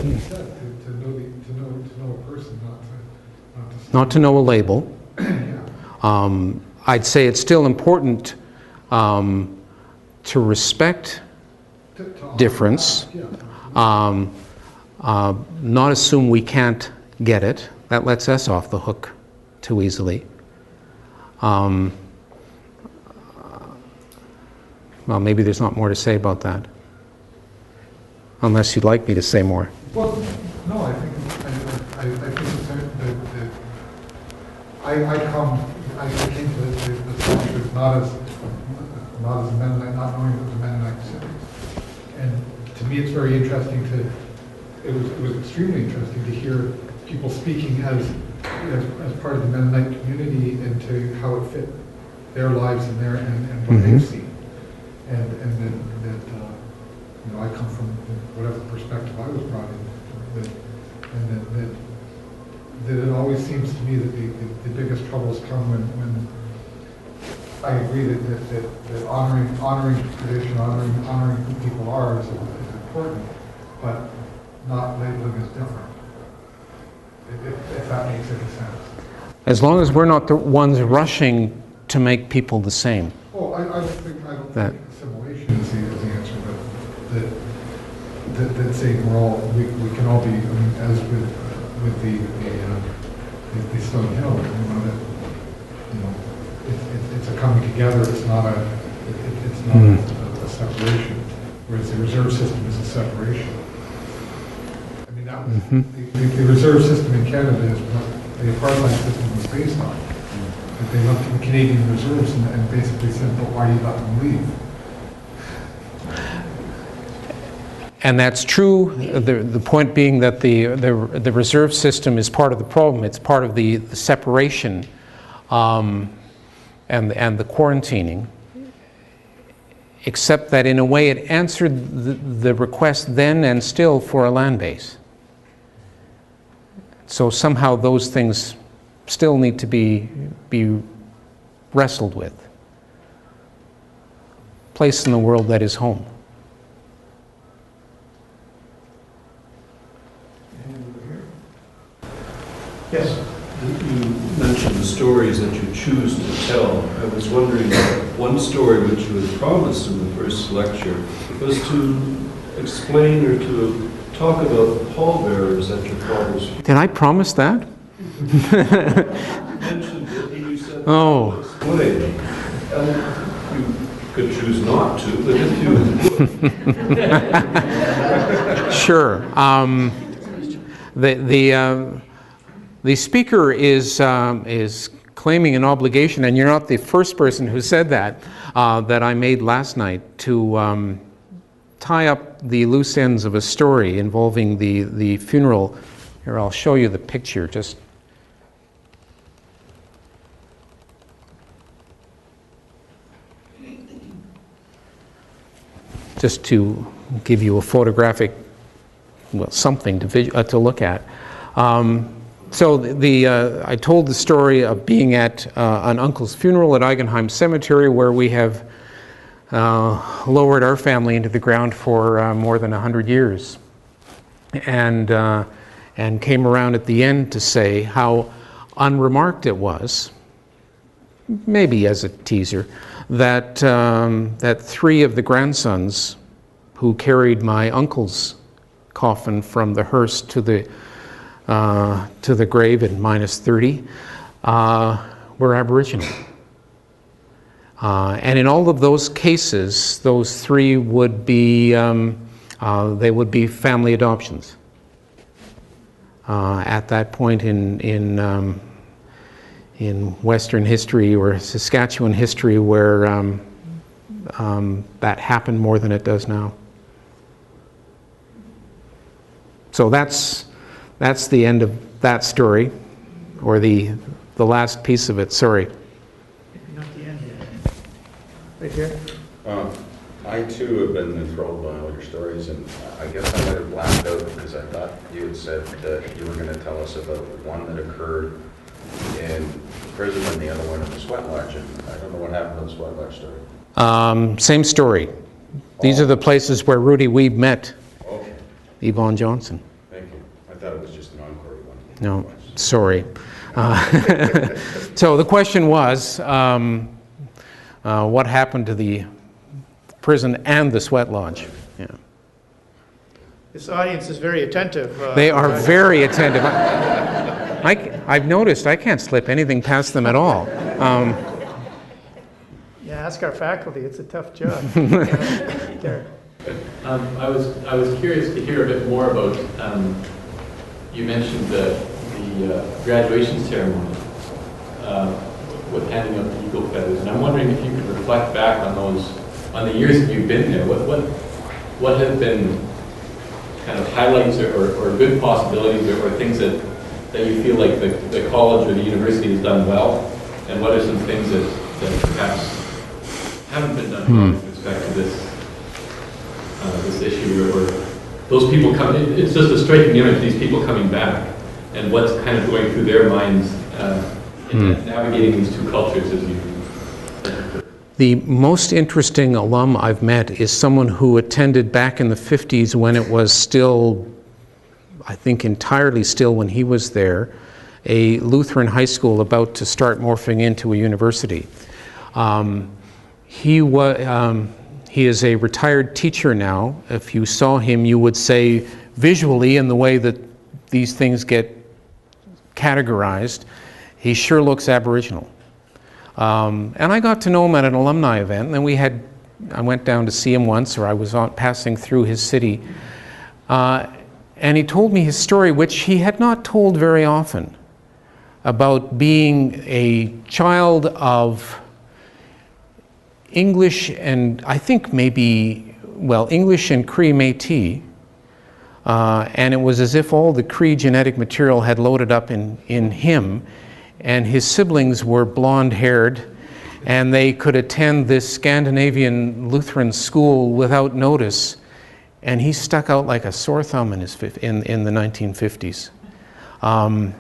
you said, to know a person, not to know a label. Yeah. I'd say it's still important to respect difference, Yeah. not assume we can't get it. That lets us off the hook too easily. Well, maybe there's not more to say about that, unless you'd like me to say more. Well, no, I think it's that I came to the scriptures not as a Mennonite, not knowing it was a Mennonite city. And to me, it's very interesting it was extremely interesting to hear people speaking as part of the Mennonite community and to how it fit their lives and what they've seen. And that you know, I come from whatever perspective I was brought in, that it always seems to me that the biggest troubles come when I agree that honoring tradition, honoring who people are is important, but not labeling as different. If that makes any sense. As long as we're not the ones rushing to make people the same. Well, I don't think assimilation is the answer, but that saying we can all be, I mean, as with the Stony Hill, it's a coming together. It's not a separation. Whereas the reserve system is a separation. I mean, that was the reserve system in Canada is what the apartheid system was based on. That they looked at the Canadian reserves and basically said, "But why do you let them leave?" And that's true, the point being that the reserve system is part of the problem. It's part of the separation and the quarantining, except that in a way it answered the request then and still for a land base. So somehow those things still need to be wrestled with. Place in the world that is home. Yes. You mentioned the stories that you choose to tell. I was wondering, one story which you had promised in the first lecture was to explain or to talk about the pallbearers at your father's funeral. Did I promise that? You mentioned it and you said, Oh. explain. And you could choose not to, but if you would. Sure. The speaker is claiming an obligation, and you're not the first person who said that, that I made last night to tie up the loose ends of a story involving the funeral. Here, I'll show you the picture just to give you a photographic, well, something to look at. So I told the story of being at an uncle's funeral at Eigenheim Cemetery, where we have lowered our family into the ground for more than 100 years. And came around at the end to say how unremarked it was, maybe as a teaser, that that 3 of the grandsons who carried my uncle's coffin from the hearse to the grave at -30 were Aboriginal. And in all of those cases, those 3 would be they would be family adoptions. At that point in Western history or Saskatchewan history, where that happened more than it does now. So that's the end of that story, or the last piece of it. Sorry. Not the end yet. Right here. I too have been enthralled by all your stories, and I guess I might have blacked out because I thought you had said that you were going to tell us about one that occurred in prison and the other one in the sweat lodge, and I don't know what happened to the sweat lodge story. Same story. These are the places where Rudy Weeb met Okay, Yvonne Johnson. thank you. I thought it was just an encore one. No, sorry. So the question was, what happened to the prison and the sweat lodge? Yeah. This audience is very attentive. They are very attentive. I've noticed I can't slip anything past them at all. Yeah, ask our faculty. It's a tough job. Derek. I was curious to hear a bit more about, you mentioned the graduation ceremony with handing out the eagle feathers, and I'm wondering if you could reflect back on the years that you've been there. What have been kind of highlights or good possibilities or things that you feel like the college or the university has done well, and what are some things that perhaps haven't been done well with respect to this issue, or those people coming? It's just a striking image, these people coming back, and what's kind of going through their minds in navigating these two cultures as you. The most interesting alum I've met is someone who attended back in the 50s when it was still, I think entirely still when he was there, a Lutheran high school about to start morphing into a university. He is a retired teacher now. If you saw him, you would say visually, in the way that these things get categorized, he sure looks Aboriginal. And I got to know him at an alumni event, and I went down to see him once, or I was passing through his city, and he told me his story, which he had not told very often, about being a child of English and I think maybe, well, English and Cree Métis, and it was as if all the Cree genetic material had loaded up in him, and his siblings were blonde-haired, and they could attend this Scandinavian Lutheran school without notice, and he stuck out like a sore thumb in the 1950s. And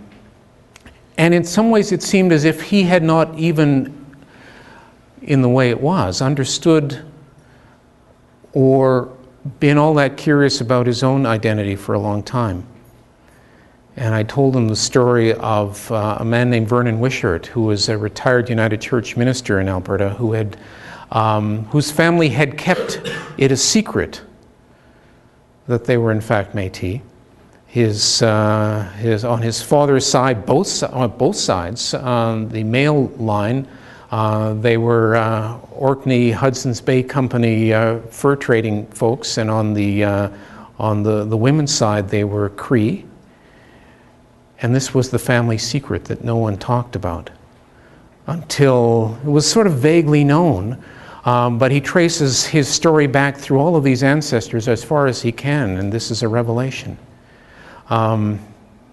in some ways it seemed as if he had not even, in the way it was, understood or been all that curious about his own identity for a long time. And I told him the story of a man named Vernon Wishart, who was a retired United Church minister in Alberta, whose family had kept it a secret that they were in fact Métis. On his father's side, both sides, the male line, they were Orkney, Hudson's Bay Company fur trading folks, and on the women's side, they were Cree. And this was the family secret that no one talked about until it was sort of vaguely known But he traces his story back through all of these ancestors as far as he can, and this is a revelation.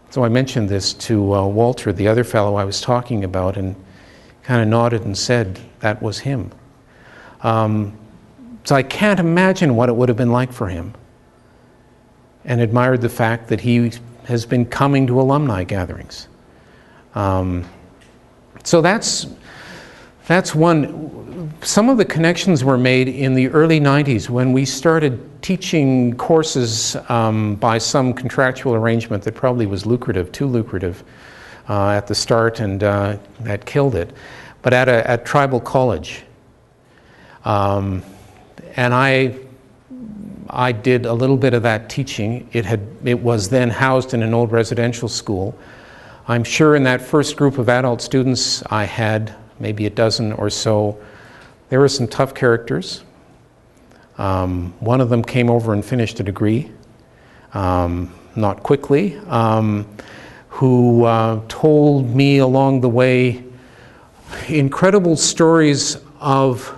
So I mentioned this to Walter, the other fellow I was talking about, and kind of nodded and said that was him. So I can't imagine what it would have been like for him, and admired the fact that he has been coming to alumni gatherings. So that's one. Some of the connections were made in the early 90s when we started teaching courses by some contractual arrangement that probably was lucrative, too lucrative at the start, and that killed it, but at tribal college. And I did a little bit of that teaching. It was then housed in an old residential school. I'm sure in that first group of adult students I had maybe a dozen or so. There were some tough characters. One of them came over and finished a degree, not quickly, who told me along the way incredible stories of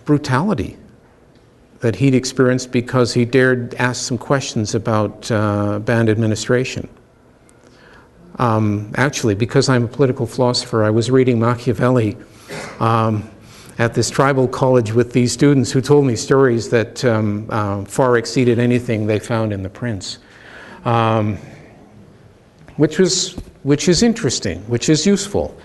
brutality that he'd experienced because he dared ask some questions about band administration. Actually, because I'm a political philosopher, I was reading Machiavelli at this tribal college with these students who told me stories that far exceeded anything they found in the Prince, which is interesting, which is useful.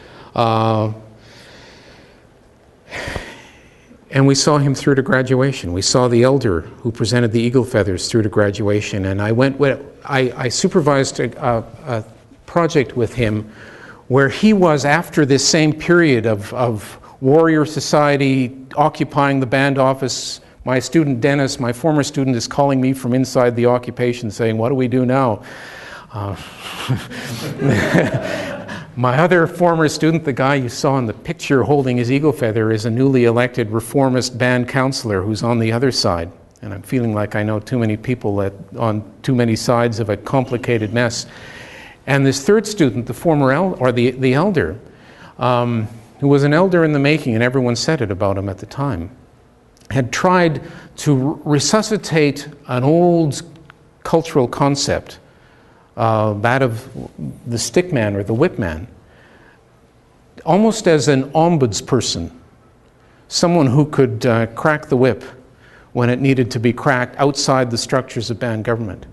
And we saw him through to graduation. We saw the elder who presented the eagle feathers through to graduation. And I supervised a project with him where he was, after this same period of warrior society occupying the band office. My student Dennis, my former student, is calling me from inside the occupation saying, "What do we do now?" My other former student, the guy you saw in the picture holding his eagle feather, is a newly elected reformist band counselor who's on the other side. And I'm feeling like I know too many people on too many sides of a complicated mess. And this third student, the former the elder, who was an elder in the making, and everyone said it about him at the time, had tried to resuscitate an old cultural concept, that of the stick man or the whip man, almost as an ombudsperson, someone who could crack the whip when it needed to be cracked outside the structures of band government.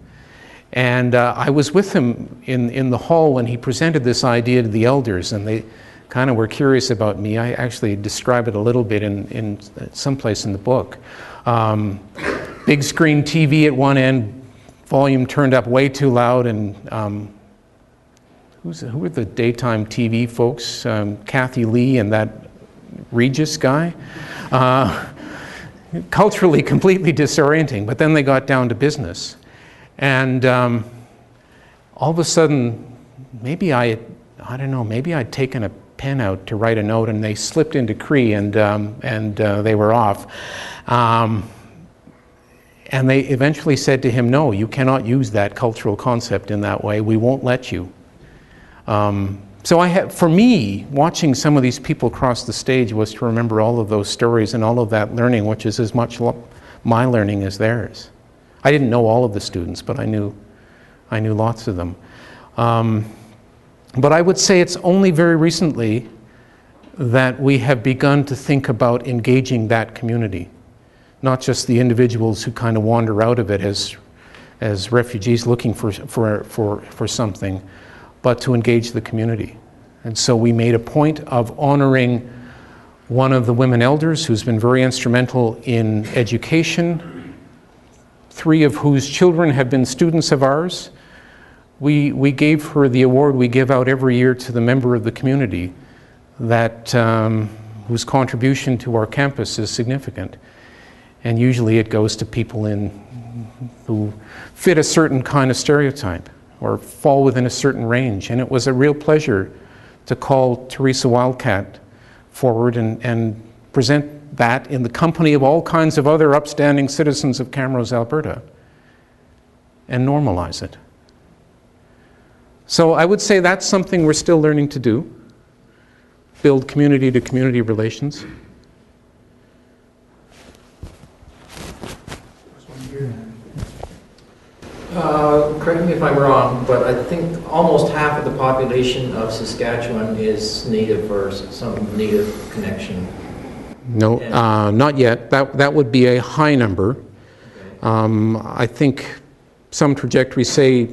And I was with him in the hall when he presented this idea to the elders, and they kind of were curious about me. I actually describe it a little bit in someplace in the book. Big screen TV at one end, volume turned up way too loud, and who are the daytime TV folks? Kathy Lee and that Regis guy. Culturally completely disorienting, but then they got down to business. And all of a sudden, maybe I don't know, maybe I'd taken a pen out to write a note, and they slipped into Cree, and they were off. And they eventually said to him, "No, you cannot use that cultural concept in that way. We won't let you." So for me, watching some of these people cross the stage was to remember all of those stories and all of that learning, which is as much my learning as theirs. I didn't know all of the students, but I knew lots of them. But I would say it's only very recently that we have begun to think about engaging that community, not just the individuals who kind of wander out of it as refugees looking for something, but to engage the community. And so we made a point of honoring one of the women elders who's been very instrumental in education, 3 of whose children have been students of ours. We gave her the award we give out every year to the member of the community that whose contribution to our campus is significant. And usually it goes to people who fit a certain kind of stereotype or fall within a certain range. And it was a real pleasure to call Teresa Wildcat forward and present that in the company of all kinds of other upstanding citizens of Camrose, Alberta, and normalize it. So I would say that's something we're still learning to do, build community-to-community relations. Correct me if I'm wrong, but I think almost half of the population of Saskatchewan is Native or some Native connection. No, not yet. That would be a high number. I think some trajectories say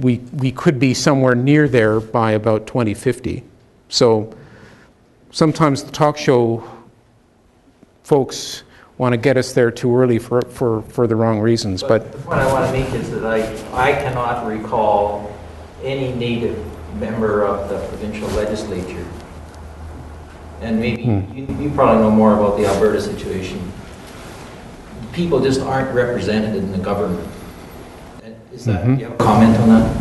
we could be somewhere near there by about 2050. So sometimes the talk show folks want to get us there too early for the wrong reasons. But the point I want to make is that I cannot recall any Native member of the provincial legislature. And maybe you probably know more about the Alberta situation. People just aren't represented in the government. Is that, do you have a comment on that?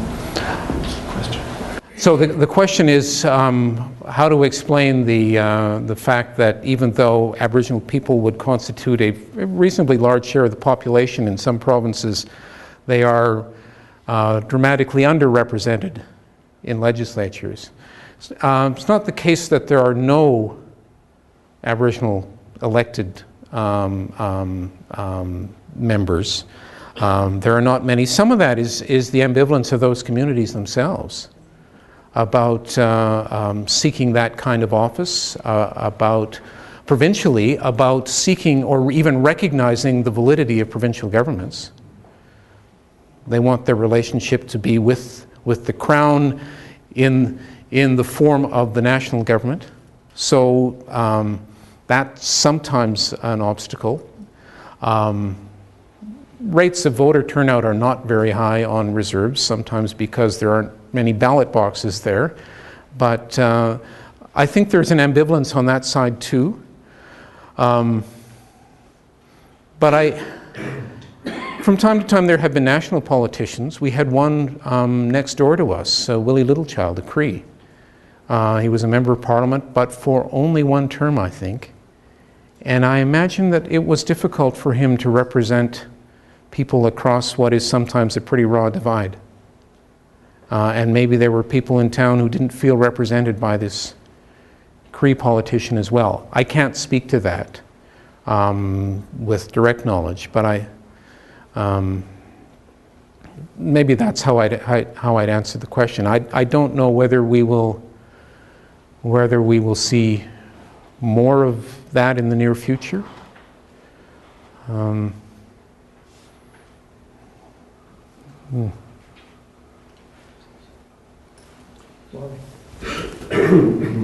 So the question is how to explain the fact that even though Aboriginal people would constitute a reasonably large share of the population in some provinces, they are dramatically underrepresented in legislatures. It's not the case that there are no Aboriginal elected members. There are not many. Some of that is the ambivalence of those communities themselves about seeking that kind of office, about provincially, about seeking or even recognizing the validity of provincial governments. They want their relationship to be with the Crown in the form of the national government. So that's sometimes an obstacle. Rates of voter turnout are not very high on reserves, sometimes because there aren't many ballot boxes there. But I think there's an ambivalence on that side too. But from time to time there have been national politicians. We had one next door to us, Willie Littlechild, a Cree. He was a member of Parliament, but for only one term, I think. And I imagine that it was difficult for him to represent people across what is sometimes a pretty raw divide. And maybe there were people in town who didn't feel represented by this Cree politician as well. I can't speak to that with direct knowledge, but maybe that's how I'd answer the question. I don't know whether we will see more of that in the near future.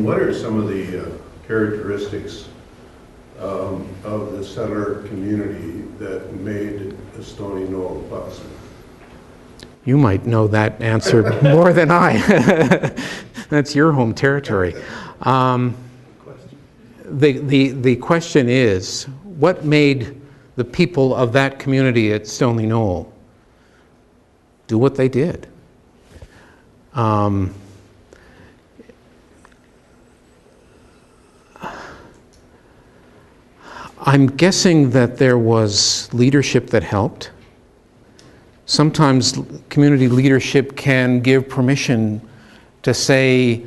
What are some of the characteristics of the settler community that made Stony Hill possible? You might know that answer more than I. That's your home territory. The question is, what made the people of that community at Stony Knoll do what they did? I'm guessing that there was leadership that helped. Sometimes community leadership can give permission to say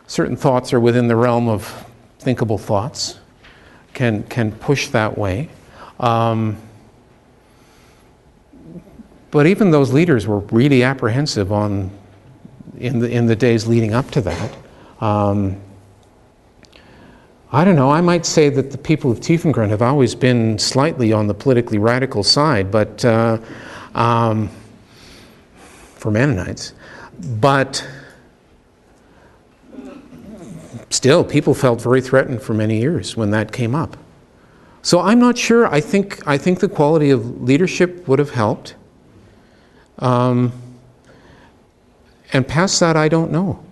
certain thoughts are within the realm of thinkable thoughts, can push that way. But even those leaders were really apprehensive in the days leading up to that. I don't know, I might say that the people of Tiefengrund have always been slightly on the politically radical side, but for Mennonites. But still, people felt very threatened for many years when that came up. So I'm not sure. I think the quality of leadership would have helped. And past that, I don't know.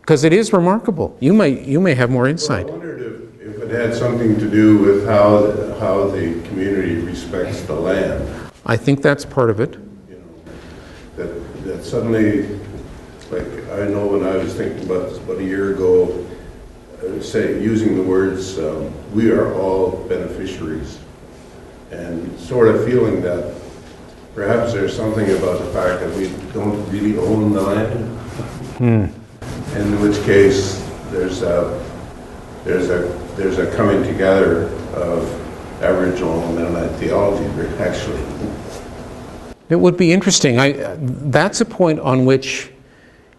Because it is remarkable. You may have more insight. Well, I wondered if it had something to do with how the community respects the land. I think that's part of it. You know, that suddenly, like I know when I was thinking about this about a year ago, using the words, we are all beneficiaries, and sort of feeling that perhaps there's something about the fact that we don't really own the land. In which case there's a coming together of Aboriginal and Mennonite theology, actually. It would be interesting. That's a point on which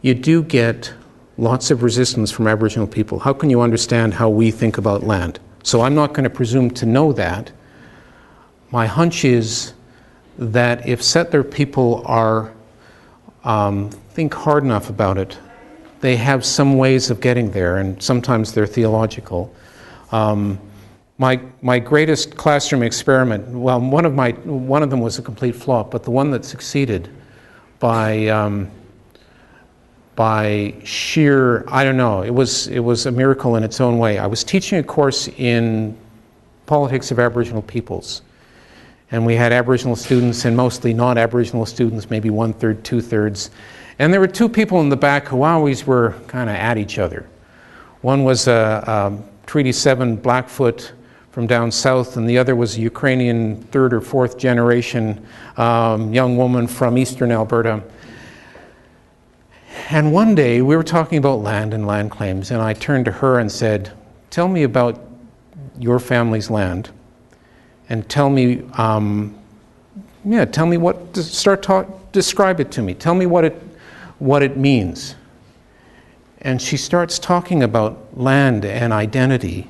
you do get lots of resistance from Aboriginal people. How can you understand how we think about land? So I'm not going to presume to know that. My hunch is that if settler people are think hard enough about it, they have some ways of getting there, and sometimes they're theological. My greatest classroom experiment, well, one of them was a complete flop, but the one that succeeded by sheer, I don't know, it was a miracle in its own way. I was teaching a course in politics of Aboriginal peoples, and we had Aboriginal students and mostly non-Aboriginal students, maybe 1/3, 2/3. And there were two people in the back who always were kind of at each other. One was a Treaty 7 Blackfoot from down south, and the other was a Ukrainian 3rd or 4th generation young woman from eastern Alberta. And one day we were talking about land and land claims, and I turned to her and said, "Tell me about your family's land, and tell me, describe it to me. Tell me what it means." And she starts talking about land and identity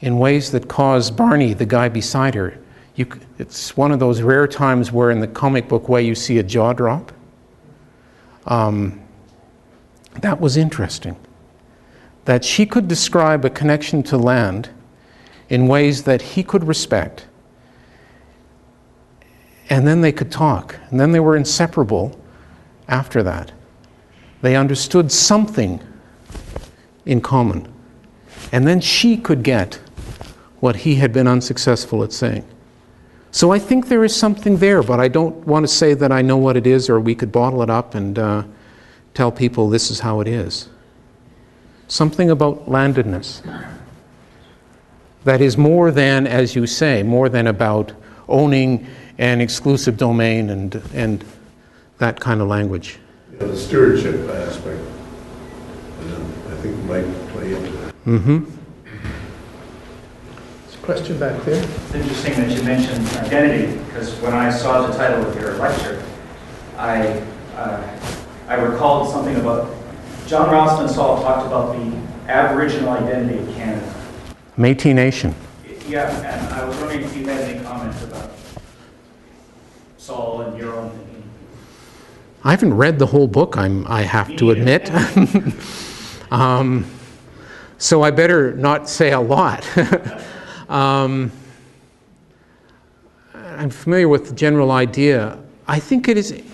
in ways that cause Barney, the guy beside her, it's one of those rare times where in the comic book way you see a jaw drop. That was interesting. That she could describe a connection to land in ways that he could respect. And then they could talk. And then they were inseparable after that. They understood something in common. And then she could get what he had been unsuccessful at saying. So I think there is something there, but I don't want to say that I know what it is, or we could bottle it up and tell people this is how it is. Something about landedness that is more than, as you say, more than about owning an exclusive domain and that kind of language. Yeah, the stewardship aspect, I think might play into that. Mm-hmm. There's a question back there. It's interesting that you mentioned identity, because when I saw the title of your lecture, I recalled something about John Ralston Saul talked about the Aboriginal identity of Canada. Métis Nation. Yeah, and I was wondering if you had any comments about Saul and your own thinking. I haven't read the whole book, I have to admit. So I better not say a lot. I'm familiar with the general idea. I think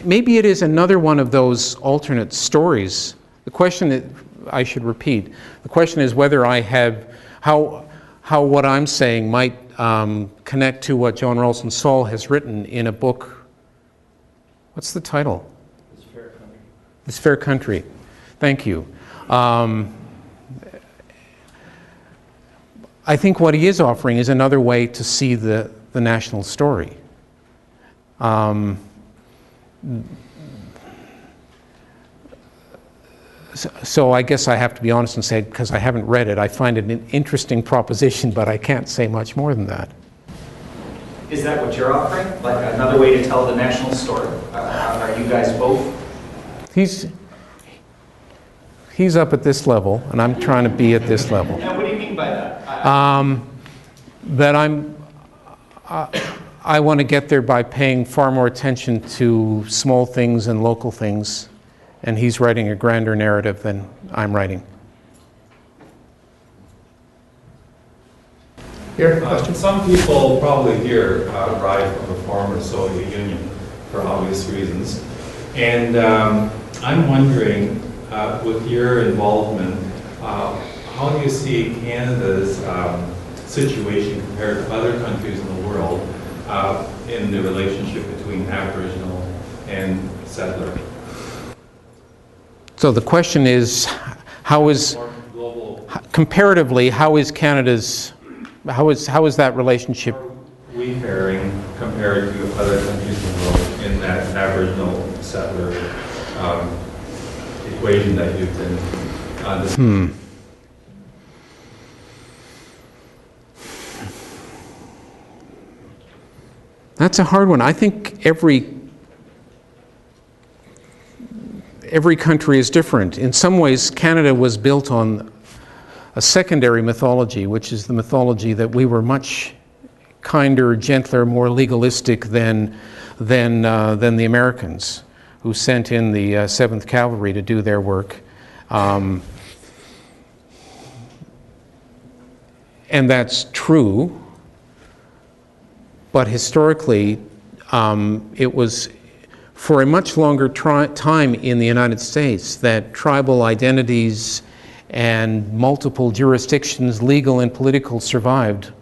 maybe it is another one of those alternate stories. The question that I should repeat, the question is whether I have, how what I'm saying might connect to what John Ralston Saul has written in a book. What's the title? This Fair Country. Thank you. I think what he is offering is another way to see the national story. So I guess I have to be honest and say, because I haven't read it, I find it an interesting proposition, but I can't say much more than that. Is that what you're offering? Like another way to tell the national story? Are you guys both? He's up at this level, and I'm trying to be at this level. Now, what do you mean by that? That I want to get there by paying far more attention to small things and local things, and he's writing a grander narrative than I'm writing. Here, question. Some people probably here arrived from the former Soviet Union for obvious reasons. And I'm wondering, with your involvement, how do you see Canada's situation compared to other countries in the world in the relationship between Aboriginal and settler? So the question is, comparatively, how is that relationship? How are we faring compared to other countries in the world in that Aboriginal settler equation that you've been discussing? That's a hard one. I think every country is different. In some ways, Canada was built on a secondary mythology, which is the mythology that we were much kinder, gentler, more legalistic than the Americans, who sent in the 7th Cavalry to do their work. And that's true, but historically, it was for a much longer time in the United States that tribal identities and multiple jurisdictions, legal and political, survived,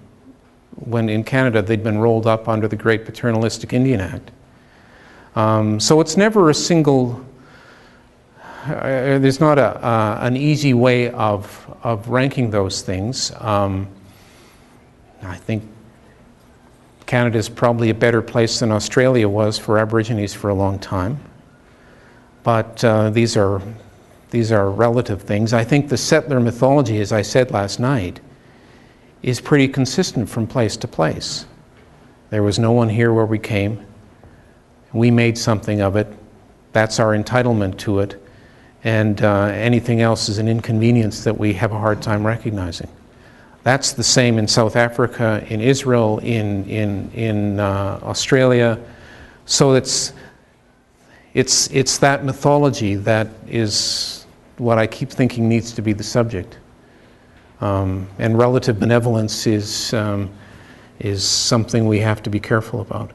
when in Canada they'd been rolled up under the Great Paternalistic Indian Act. So it's never a single, there's not an easy way of ranking those things. I think Canada is probably a better place than Australia was for Aborigines for a long time. But these are relative things. I think the settler mythology, as I said last night, is pretty consistent from place to place. There was no one here where we came. We made something of it. That's our entitlement to it. And anything else is an inconvenience that we have a hard time recognizing. That's the same in South Africa, in Israel, in Australia. So it's that mythology that is what I keep thinking needs to be the subject. And relative benevolence is something we have to be careful about.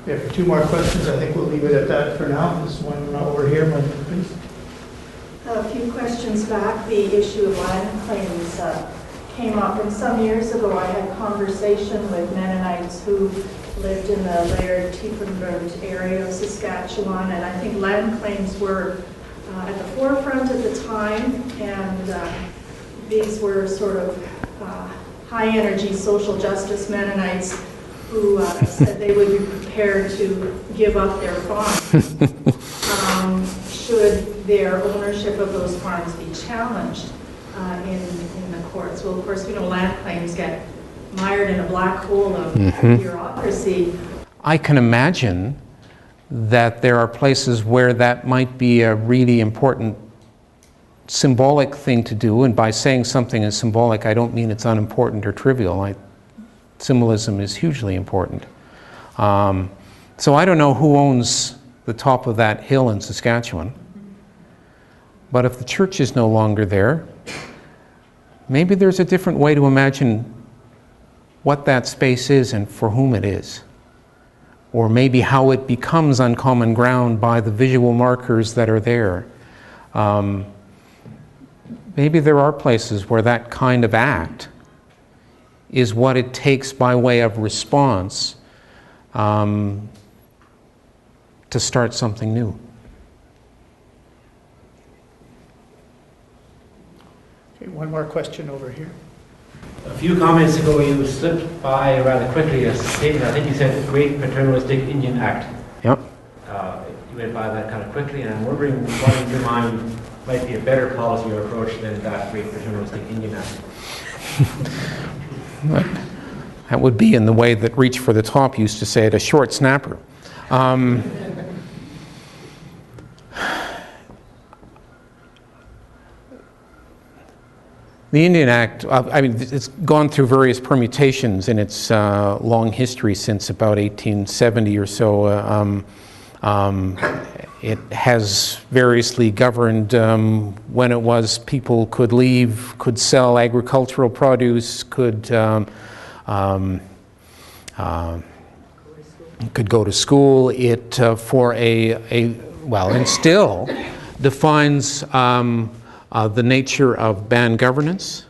We have 2 more questions. I think we'll leave it at that for now. This one over here, please. A few questions back, the issue of land claims came up, and some years ago I had conversation with Mennonites who lived in the Laird Tiefenbrund area of Saskatchewan, and I think land claims were at the forefront at the time, and these were sort of high-energy social justice Mennonites who said they would be prepared to give up their farms should their ownership of those farms be challenged in the courts. Well, of course, we know land claims get mired in a black hole of bureaucracy. I can imagine that there are places where that might be a really important symbolic thing to do, and by saying something is symbolic, I don't mean it's unimportant or trivial. Symbolism is hugely important. So I don't know who owns the top of that hill in Saskatchewan, but if the church is no longer there, maybe there's a different way to imagine what that space is and for whom it is. Or maybe how it becomes uncommon ground by the visual markers that are there. Maybe there are places where that kind of act is what it takes by way of response to start something new. Okay, one more question over here. A few comments ago, you slipped by rather quickly a statement. I think you said Great Paternalistic Indian Act. Yep. You went by that kind of quickly, and I'm wondering what in your mind might be a better policy or approach than that Great Paternalistic Indian Act. That would be in the way that Reach for the Top used to say it, a short snapper. The Indian Act, I mean, it's gone through various permutations in its long history since about 1870 or so. It has variously governed when it was people could leave, could sell agricultural produce, could go to school. It, for and still defines the nature of band governance,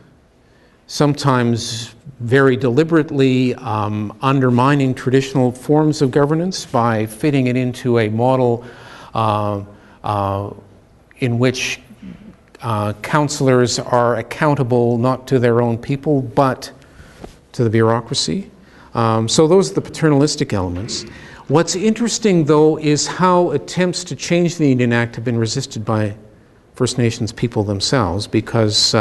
sometimes very deliberately undermining traditional forms of governance by fitting it into a model in which councillors are accountable not to their own people but to the bureaucracy. So those are the paternalistic elements. What's interesting, though, is how attempts to change the Indian Act have been resisted by First Nations people themselves, because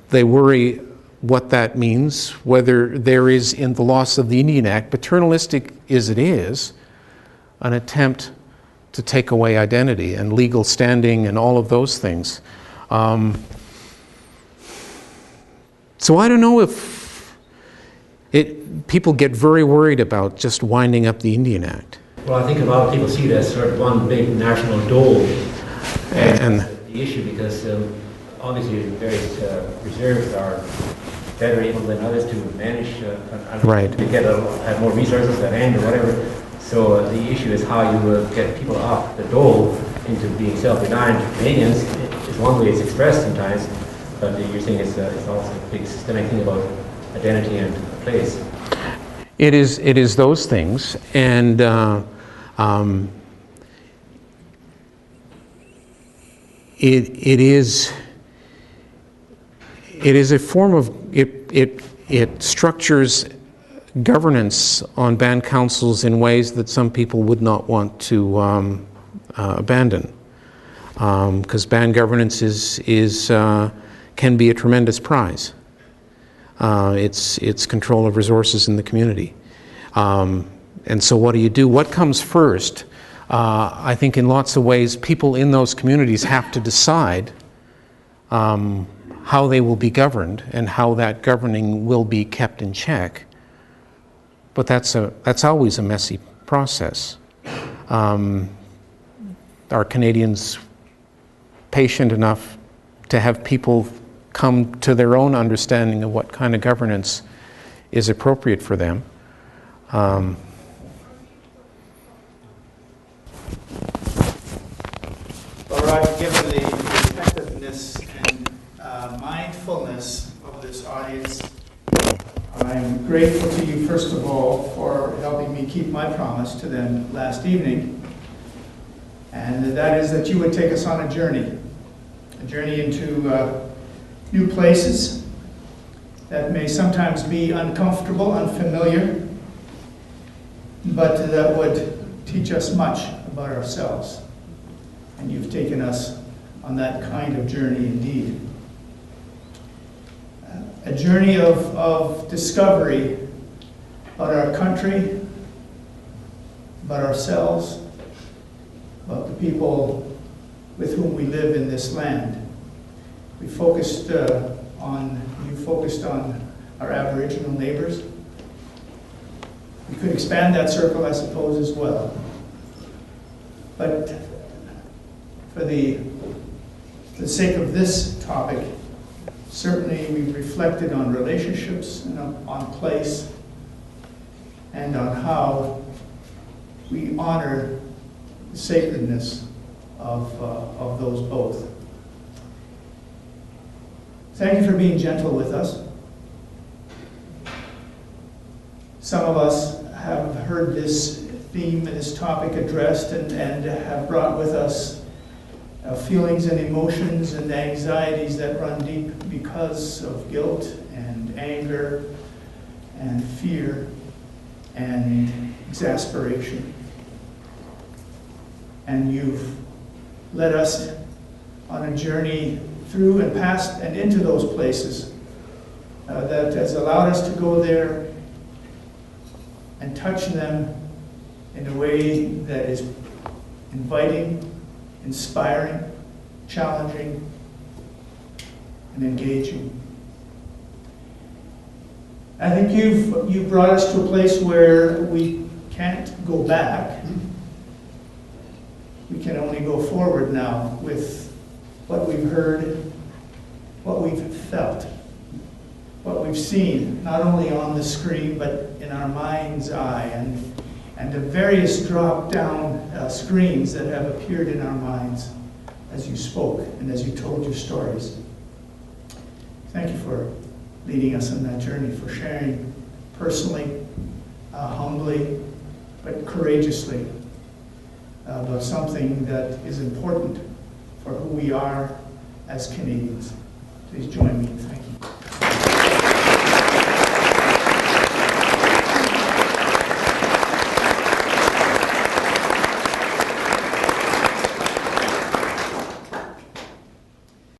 they worry what that means, whether there is in the loss of the Indian Act, paternalistic as it is, an attempt to take away identity and legal standing and all of those things. So I don't know if people get very worried about just winding up the Indian Act. Well, I think a lot of people see it as sort of one big national dole. And the issue, because obviously various reserves are better able than others to manage right. to have more resources at hand or whatever. So the issue is how you get people off the dole into being self-reliant. Canadians is one way it's expressed sometimes, but you're saying it's also a big systemic thing about identity and place. It is those things, and it is a form of it structures governance on band councils in ways that some people would not want to abandon, because band governance can be a tremendous prize. It's control of resources in the community. And so what do? What comes first? I think in lots of ways people in those communities have to decide how they will be governed and how that governing will be kept in check. But that's always a messy process. Are Canadians patient enough to have people come to their own understanding of what kind of governance is appropriate for them? All right, given the attentiveness and mindfulness of this audience, I'm grateful to you, first of all, for helping me keep my promise to them last evening, and that is that you would take us on a journey into new places that may sometimes be uncomfortable, unfamiliar, but that would teach us much about ourselves. And you've taken us on that kind of journey indeed. A journey of discovery about our country, about ourselves, about the people with whom we live in this land. You focused on our Aboriginal neighbors. We could expand that circle, I suppose, as well. But for the sake of this topic, certainly we've reflected on relationships and on place and on how we honor the sacredness of those both. Thank you for being gentle with us. Some of us have heard this theme and this topic addressed and have brought with us feelings and emotions and anxieties that run deep because of guilt and anger and fear and exasperation. And you've led us on a journey through and past and into those places that has allowed us to go there and touch them in a way that is inviting, inspiring, challenging, and engaging. I think you've brought us to a place where we can't go back. We can only go forward now with what we've heard, what we've felt, what we've seen, not only on the screen, but in our mind's eye, and the various drop-down screens that have appeared in our minds as you spoke and as you told your stories. Thank you for leading us on that journey, for sharing personally, humbly, but courageously about something that is important for who we are as Canadians. Please join me in thanking you.